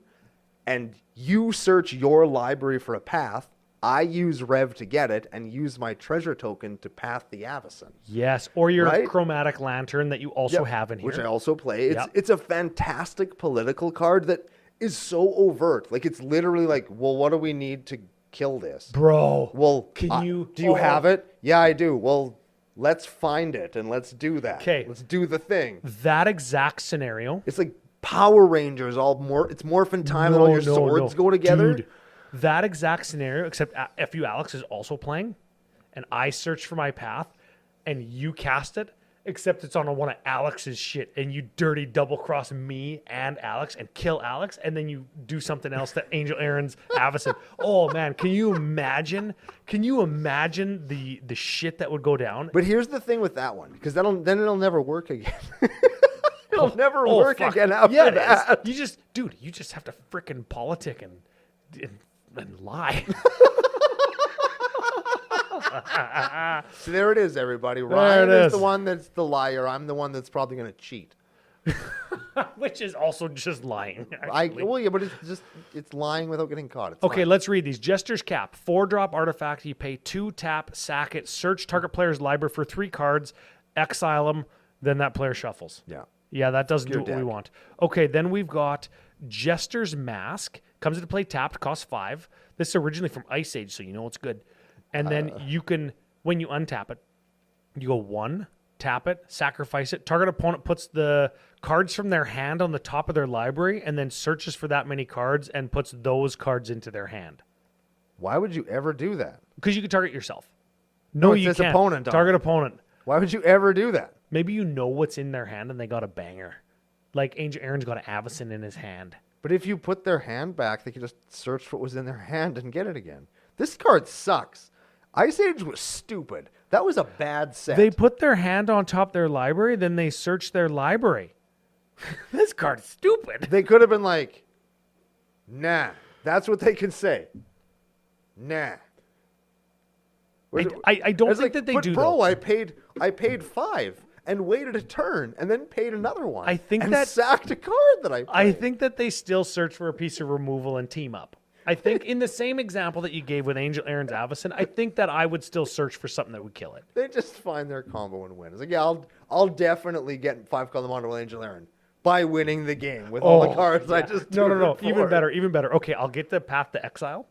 and you search your library for a path. I use Rev to get it and use my treasure token to path the Avacyn. Yes, or your Right? chromatic lantern that you also Yep, have in here. which I also play. Yep. It's a fantastic political card that is so overt. Like, it's literally like, well, what do we need to kill this? Bro, Well, do you have it? Yeah, I do. Well, let's find it and let's do that. 'Kay. Let's do the thing. that exact scenario? It's like Power Rangers, it's Morphin Time and all your swords go together. Dude, that exact scenario, except FU Alex is also playing, and I search for my path, and you cast it, except it's on one of Alex's shit, and you dirty double cross me and Alex and kill Alex, and then you do something else that Angel Aaron's Avacyn. Oh man, can you imagine? Can you imagine the shit that would go down? But here's the thing with that one, because then it'll never work again. It'll never Oh, work fuck. again after Yeah, it is. that. You just have to frickin' politic and lie. So there it is, everybody. There Ryan it is is. the one that's the liar. I'm the one that's probably going to cheat. Which is also just lying. Actually. Well, yeah, but it's lying without getting caught. It's Okay, lying. let's read these. Jester's Cap, 4-drop artifact. You pay 2, tap, sack it, search target player's library for 3 cards, exile them, then that player shuffles. Yeah. Yeah, that doesn't do Your what we deck. want. Okay, then we've got Jester's Mask. Comes into play tapped, costs 5. This is originally from Ice Age, so you know it's good. And then you can, when you untap it, you go 1, tap it, sacrifice it. Target opponent puts the cards from their hand on the top of their library and then searches for that many cards and puts those cards into their hand. Why would you ever do that? Because you can target yourself. No, it you says can't. opponent on Target it. opponent. Why would you ever do that? Maybe you know what's in their hand and they got a banger. Like Angel Aaron's got an Avacyn in his hand. But if you put their hand back, they could just search what was in their hand and get it again. This card sucks. Ice Age was stupid. That was a bad set. They put their hand on top of their library, then they search their library. This card's stupid. They could have been like, nah. That's what they can say. Nah. I don't It's think like, that they but do. bro, though. I paid 5 and waited a turn and then paid another one. I think and that- sacked a card that I played. I think that they still search for a piece of removal and team up. I think in the same example that you gave with Angel Aaron's Avacyn, I think that I would still search for something that would kill it. They just find their combo and win. It's like, yeah, I'll definitely get 5-color mono Angel Aaron by winning the game with all the cards I just No. drew Even before. even better. Okay, I'll get the path to exile,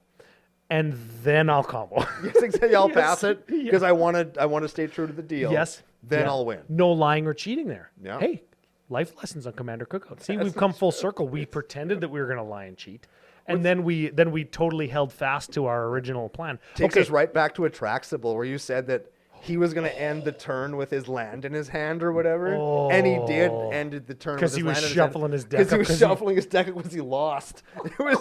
and then I'll combo. Yes, exactly. I'll Yes. pass it because I want to stay true to the deal. Yes. Then Yeah. I'll win. No lying or cheating there. Yeah. Hey, life lessons on Commander Cookout. See, we've come full circle. We pretended that we were going to lie and cheat, and then we totally held fast to our original plan. Takes Okay, us right back to Atraxable, where you said that he was going to end the turn with his land in his hand or whatever, and he did ended the turn with 'Cause his he was land in his shuffling hand. his deck Because he up, was 'cause he- shuffling his deck because he lost. It was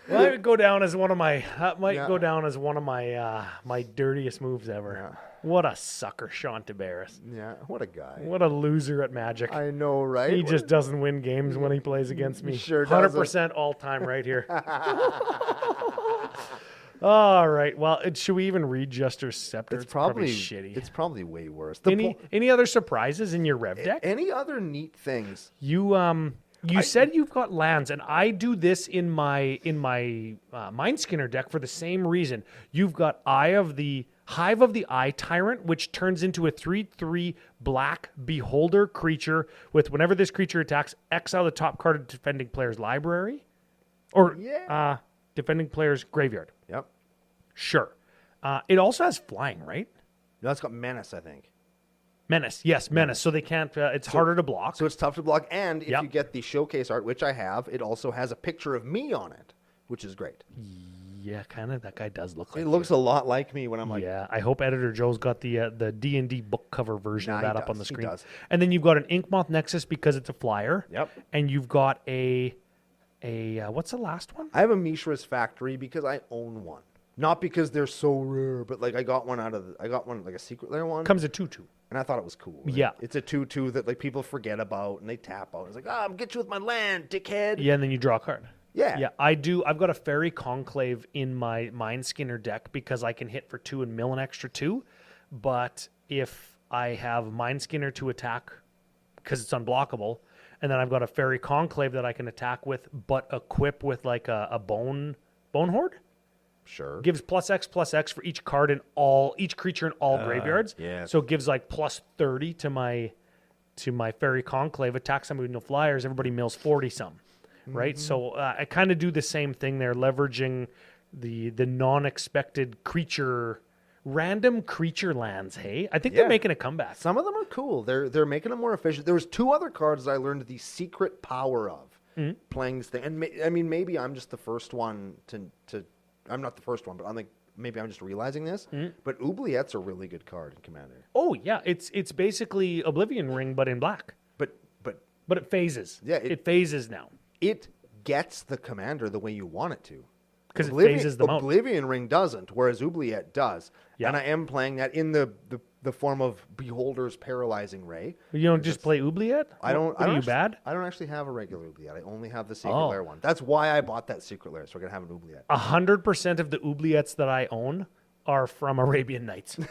well, that would go down as one of my Yeah. go down as one of my my dirtiest moves ever. Yeah. What a sucker, Sean Tabaris. yeah. What a guy. What a loser at Magic. I know, right? He just doesn't win games when he plays against me. He sure 100% all time right here. All right. Well, should we even read Jester's Scepter? It's probably shitty. It's probably way worse. Any other surprises in your Rev deck? Any other neat things? You said you've got lands, and I do this in my Mindskinner deck for the same reason. You've got Hive of the Eye Tyrant, which turns into a 3/3 black beholder creature with whenever this creature attacks, exile the top card of defending player's library, or defending player's graveyard. Yep. Sure. It also has flying, right? No, it's got Menace, I think. Menace, yes, Menace. So they can't. It's harder to block. So it's tough to block. And if Yep. you get the showcase art, which I have, it also has a picture of me on it, which is great. Yeah, kind of. That guy does look like It looks a lot like me when I'm like, yeah, I hope Editor Joe's got the D&D book cover version of Nah, that he up on the does, he screen. does. And then you've got an Inkmoth Nexus because it's a flyer. Yep. And you've got a what's the last one? I have a Mishra's Factory because I own one. Not because they're so rare, but like I got one like a Secret Lair one. Comes a 2/2. And I thought it was cool. Like, Yeah. It's a 2/2 that like people forget about and they tap out. It's like, I'm get you with my land, dickhead. Yeah, and then you draw a card. Yeah. Yeah, I do. I've got a Fairy Conclave in my Mind Skinner deck because I can hit for 2 and mill an extra 2. But if I have Mind Skinner to attack because it's unblockable, and then I've got a Fairy Conclave that I can attack with, but equip with like a bone horde. Sure. Gives +X for each card in each creature in all graveyards. yeah. So it gives like +30 to my Fairy Conclave. Attack somebody with no flyers. Everybody mills 40 some. Right. So I kind of do the same thing there, leveraging the non-expected random creature lands. Hey, I think they're making a comeback. Some of them are cool. They're making them more efficient. There was 2 other cards I learned the secret power of playing this thing. And I mean, maybe I'm just the first one to I'm not the first one, but I'm like, maybe I'm just realizing this. But Oubliette's a really good card in Commander. Oh yeah, it's basically Oblivion Ring, but in black. But it phases. Yeah, it phases now. It gets the commander the way you want it to. Because it phases them out. Oblivion Ring doesn't, whereas Oubliette does. Yeah. And I am playing that in the form of Beholder's Paralyzing Ray. You don't just play Oubliette? I don't. What, are you bad? I don't actually have a regular Oubliette. I only have the Secret Lair one. That's why I bought that Secret Lair, so I can have an Oubliette. 100% of the Oubliettes that I own are from Arabian Nights. Man,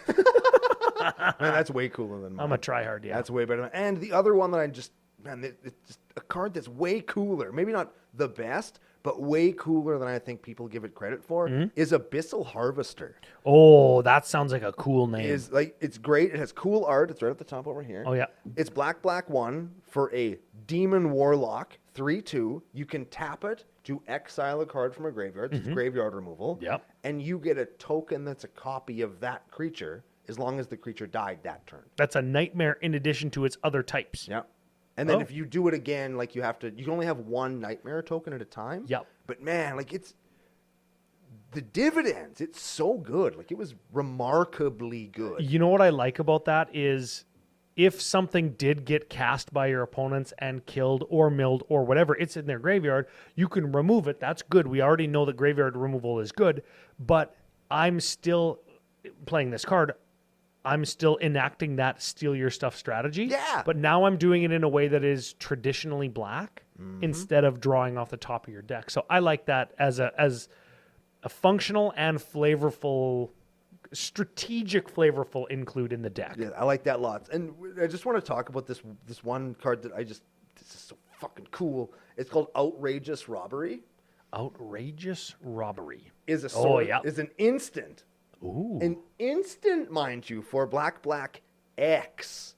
that's way cooler than mine. I'm a tryhard, yeah. That's way better. And the other one that I just, man, it's just a card that's way cooler. Maybe not the best, but way cooler than I think people give it credit for is Abyssal Harvester. Oh, that sounds like a cool name. It's great. It has cool art. It's right at the top over here. Oh, yeah. It's black 1 for a Demon Warlock 3/2. You can tap it to exile a card from a graveyard. It's graveyard removal. Yep. And you get a token that's a copy of that creature as long as the creature died that turn. That's a nightmare in addition to its other types. Yeah. And then if you do it again, like you can only have 1 nightmare token at a time. Yep. But man, like it's the dividends. It's so good. Like it was remarkably good. You know what I like about that is if something did get cast by your opponents and killed or milled or whatever, it's in their graveyard, you can remove it. That's good. We already know that graveyard removal is good, but I'm still playing this card. I'm still enacting that steal your stuff strategy. Yeah. But now I'm doing it in a way that is traditionally black instead of drawing off the top of your deck. So I like that as a functional and flavorful, strategic flavorful include in the deck. Yeah, I like that lots. And I just want to talk about this one card that this is so fucking cool. It's called Outrageous Robbery. Outrageous Robbery. Is an instant. Ooh. An instant, mind you, for black X.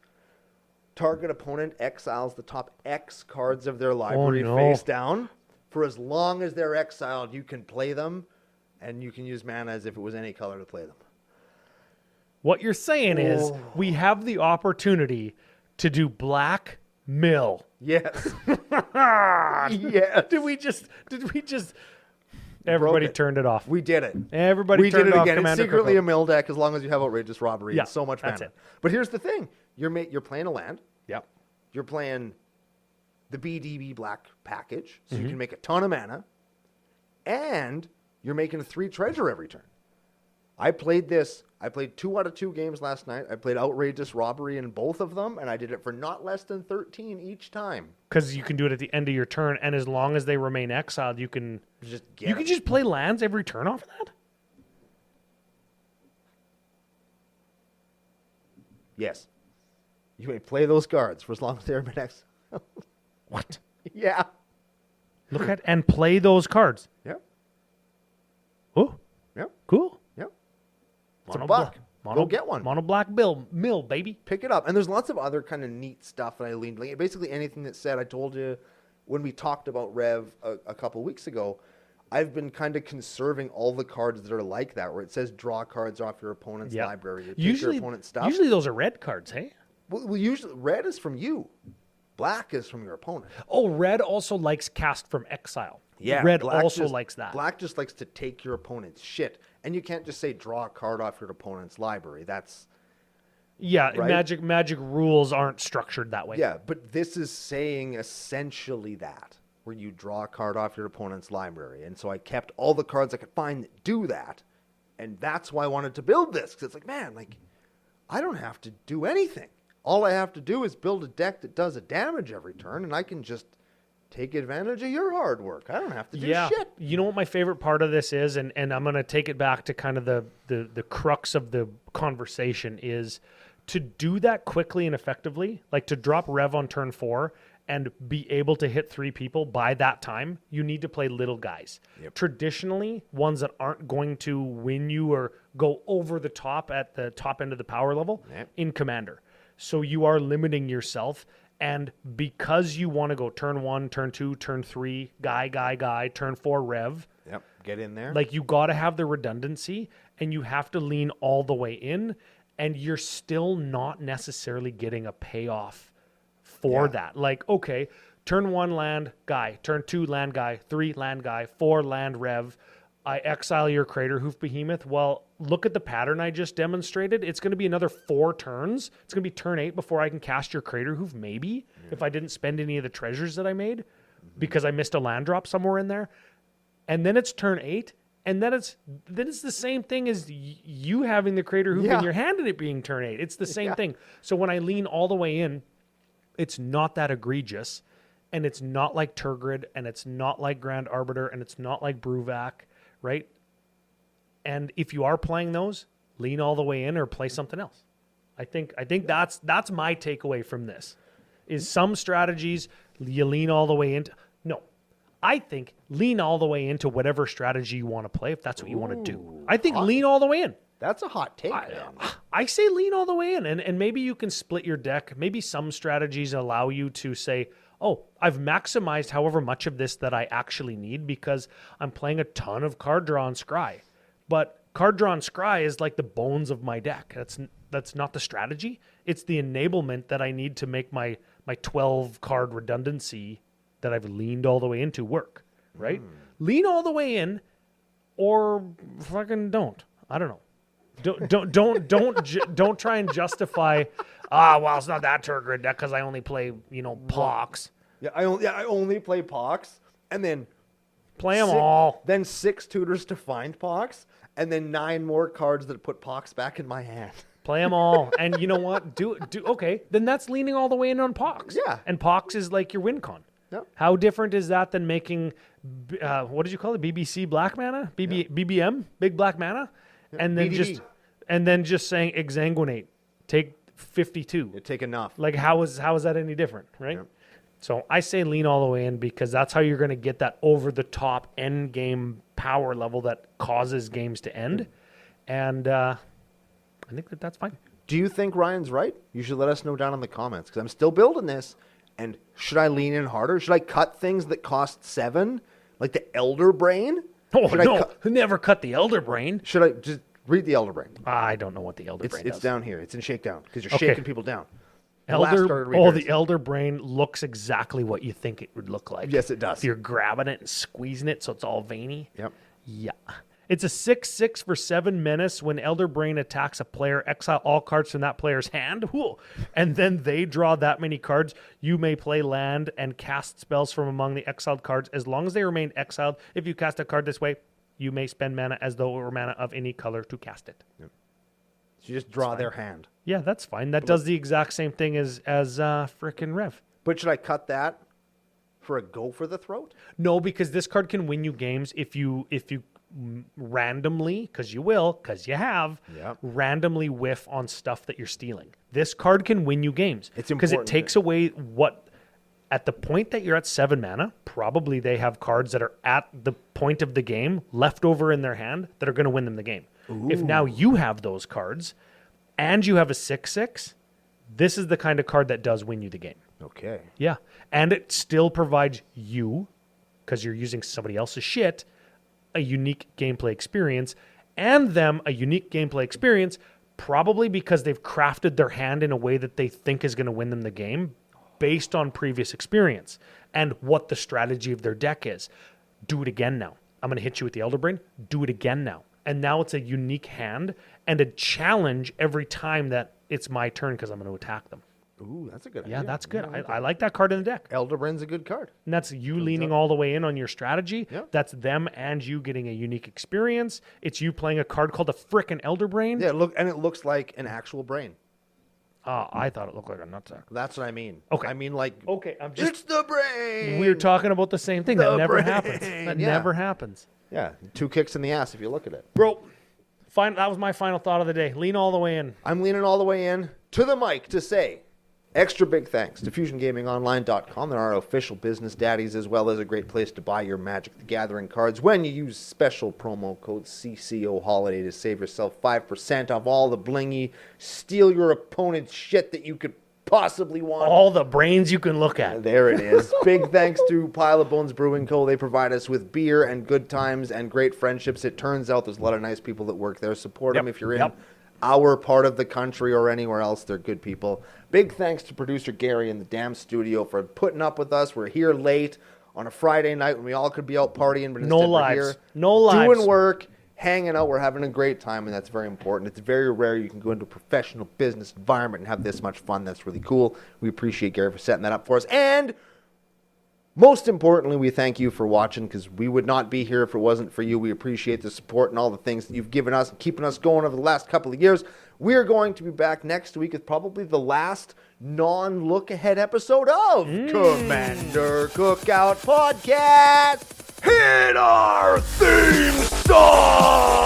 Target opponent exiles the top X cards of their library face down. For as long as they're exiled, you can play them, and you can use mana as if it was any color to play them. What you're saying is we have the opportunity to do black mill. Yes. Yes. Did we just everybody turned it off. We did it. Everybody turned it off. Again. Commander It's secretly Cookout. a mill deck as long as you have Outrageous Robbery. Yeah, It's so much mana. that's it. But here's the thing. You're playing a land. Yep. You're playing the BDB black package, so you can make a ton of mana, and you're making 3 treasure every turn. I played 2 out of 2 games last night. I played Outrageous Robbery in both of them, and I did it for not less than 13 each time. Because you can do it at the end of your turn, and as long as they remain exiled, you can Just play lands every turn off of that. Yes. You may play those cards for as long as they're exiled. What? Yeah. Look at and play those cards. Yep. Oh, Yep. cool. Yep. It's Mono a buck. bla- Go get one. Mono black mill, baby. Pick it up. And there's lots of other kind of neat stuff that I leaned. Like basically anything that's said. I told you when we talked about Rev a couple weeks ago, I've been kind of conserving all the cards that are like that, where it says draw cards off your opponent's library. Take your opponent's stuff. Usually those are red cards, hey? Well, usually red is from you. black is from your opponent. Oh, red also likes cast from exile. Yeah, red black also just- likes that. Black just likes to take your opponent's shit. And you can't just say draw a card off your opponent's library. That's... Yeah, right? Magic rules aren't structured that way. Yeah, but this is saying essentially that, where you draw a card off your opponent's library. And so I kept all the cards I could find that do that. And that's why I wanted to build this. Because it's like, man, like, I don't have to do anything. All I have to do is build a deck that does a damage every turn, and I can just take advantage of your hard work. I don't have to do shit. You know what my favorite part of this is, and I'm going to take it back to kind of the crux of the conversation, is to do that quickly and effectively, like to drop Rev on turn 4 and be able to hit 3 people by that time, you need to play little guys. Yep. Traditionally, ones that aren't going to win you or go over the top at the top end of the power level in Commander. So you are limiting yourself. And because you want to go turn 1, turn 2, turn 3, guy, turn 4, Rev. Yep, get in there. Like, you got to have the redundancy, and you have to lean all the way in, and you're still not necessarily getting a payoff for that. Like, okay, turn 1 land guy, turn 2 land guy, 3 land guy, 4 land Rev. I exile your Crater Hoof Behemoth. Well, look at the pattern I just demonstrated. It's going to be another 4 turns. It's going to be turn 8 before I can cast your Crater Hoof, maybe, if I didn't spend any of the treasures that I made because I missed a land drop somewhere in there. And then it's turn 8, and then it's the same thing as you having the Crater Hoof in your hand and it being turn 8. It's the same thing. So when I lean all the way in, it's not that egregious, and it's not like Turgid, and it's not like Grand Arbiter, and it's not like Bruvac, right? And if you are playing those, lean all the way in or play something else. I think that's my takeaway from this. Is some strategies you lean all the way into. No, I think lean all the way into whatever strategy you want to play if that's what you want to do. I think lean all the way in. That's a hot take, man. I say lean all the way in, and maybe you can split your deck. Maybe some strategies allow you to say, oh, I've maximized however much of this that I actually need because I'm playing a ton of card draw on Scry. But card draw on Scry is like the bones of my deck. That's not the strategy. It's the enablement that I need to make my 12 card redundancy that I've leaned all the way into work, right? Lean all the way in, or fucking don't. I don't know. Don't try and justify. Well, it's not that Turgid deck because I only play Pox. Yeah, I only play Pox, and then Play them all. Then 6 tutors to find Pox, and then 9 more cards that put Pox back in my hand. Play them all, and you know what? Do okay. Then that's leaning all the way in on Pox. Yeah. And Pox is like your win con. Yep. How different is that than making what did you call it? BBC Black Mana? BBM, Big Black Mana, and then BDD. just saying exsanguinate, take 52. You take enough. Like how is that any different, right? Yep. So I say lean all the way in because that's how you're going to get that over the top end game power level that causes games to end, and I think that's fine. Do you think Ryan's right? You should let us know down in the comments because I'm still building this. And should I lean in harder? Should I cut things that cost 7, like the Elder Brain? Oh should no! Never cut the Elder Brain. Should I just read the Elder Brain? I don't know what the Elder Brain does. It's down here. It's in Shakedown because you're shaking people down. The Elder Brain looks exactly what you think it would look like. Yes, it does. If you're grabbing it and squeezing it so it's all veiny. Yep. Yeah. It's a 6/6 for 7 menace. When Elder Brain attacks a player, exile all cards from that player's hand. Whoa. And then they draw that many cards. You may play land and cast spells from among the exiled cards as long as they remain exiled. If you cast a card this way, you may spend mana as though it were mana of any color to cast it. Yep. So you just draw their hand. Yeah, that's fine. That does the exact same thing as frickin' Rev. But should I cut that for a go for the throat? No, because this card can win you games if you randomly, because you will, because you have, randomly whiff on stuff that you're stealing. This card can win you games. It's because it important. takes away what, at the point that you're at 7 mana, probably they have cards that are at the point of the game left over in their hand that are going to win them the game. Ooh. If now you have those cards and you have a 6/6, this is the kind of card that does win you the game. Okay. Yeah. And it still provides you, because you're using somebody else's shit, a unique gameplay experience, and them a unique gameplay experience, probably because they've crafted their hand in a way that they think is going to win them the game based on previous experience and what the strategy of their deck is. Do it again now. I'm going to hit you with the Elder Brain. Do it again now. And now it's a unique hand and a challenge every time that it's my turn because I'm going to attack them. Ooh, that's a good idea. Yeah, that's good. I like that card in the deck. Elder Brain's a good card. And that's you leaning all the way in on your strategy. Yeah. That's them and you getting a unique experience. It's you playing a card called a frickin' Elder Brain. Yeah, it looks like an actual brain. I thought it looked like a nutsack. That's what I mean. Okay. I mean, like, Okay, I'm just... it's the brain. We're talking about the same thing. That The never brain. happens. That Yeah. never happens. Yeah, 2 kicks in the ass if you look at it. Bro, that was my final thought of the day. Lean all the way in. I'm leaning all the way in to the mic to say extra big thanks to FusionGamingOnline.com. They're our official business daddies, as well as a great place to buy your Magic the Gathering cards when you use special promo code CCO Holiday to save yourself 5% off all the blingy, steal your opponent's shit that you could possibly want. All the brains you can look at. There it is. Big thanks to Pile of Bones Brewing Co. They provide us with beer and good times and great friendships. It turns out there's a lot of nice people that work there. Support them if you're in our part of the country or anywhere else. They're good people. Big thanks to producer Gary in the damn studio for putting up with us. We're here late on a Friday night when we all could be out partying, but instead we're here doing work, hanging out. We're having a great time, and that's very important. It's very rare you can go into a professional business environment and have this much fun. That's really cool. We appreciate Gary for setting that up for us. And most importantly, we thank you for watching, because we would not be here if it wasn't for you. We appreciate the support and all the things that you've given us and keeping us going over the last couple of years. We're going to be back next week with probably the last non-look-ahead episode of Commander Cookout Podcast. Hit our theme song!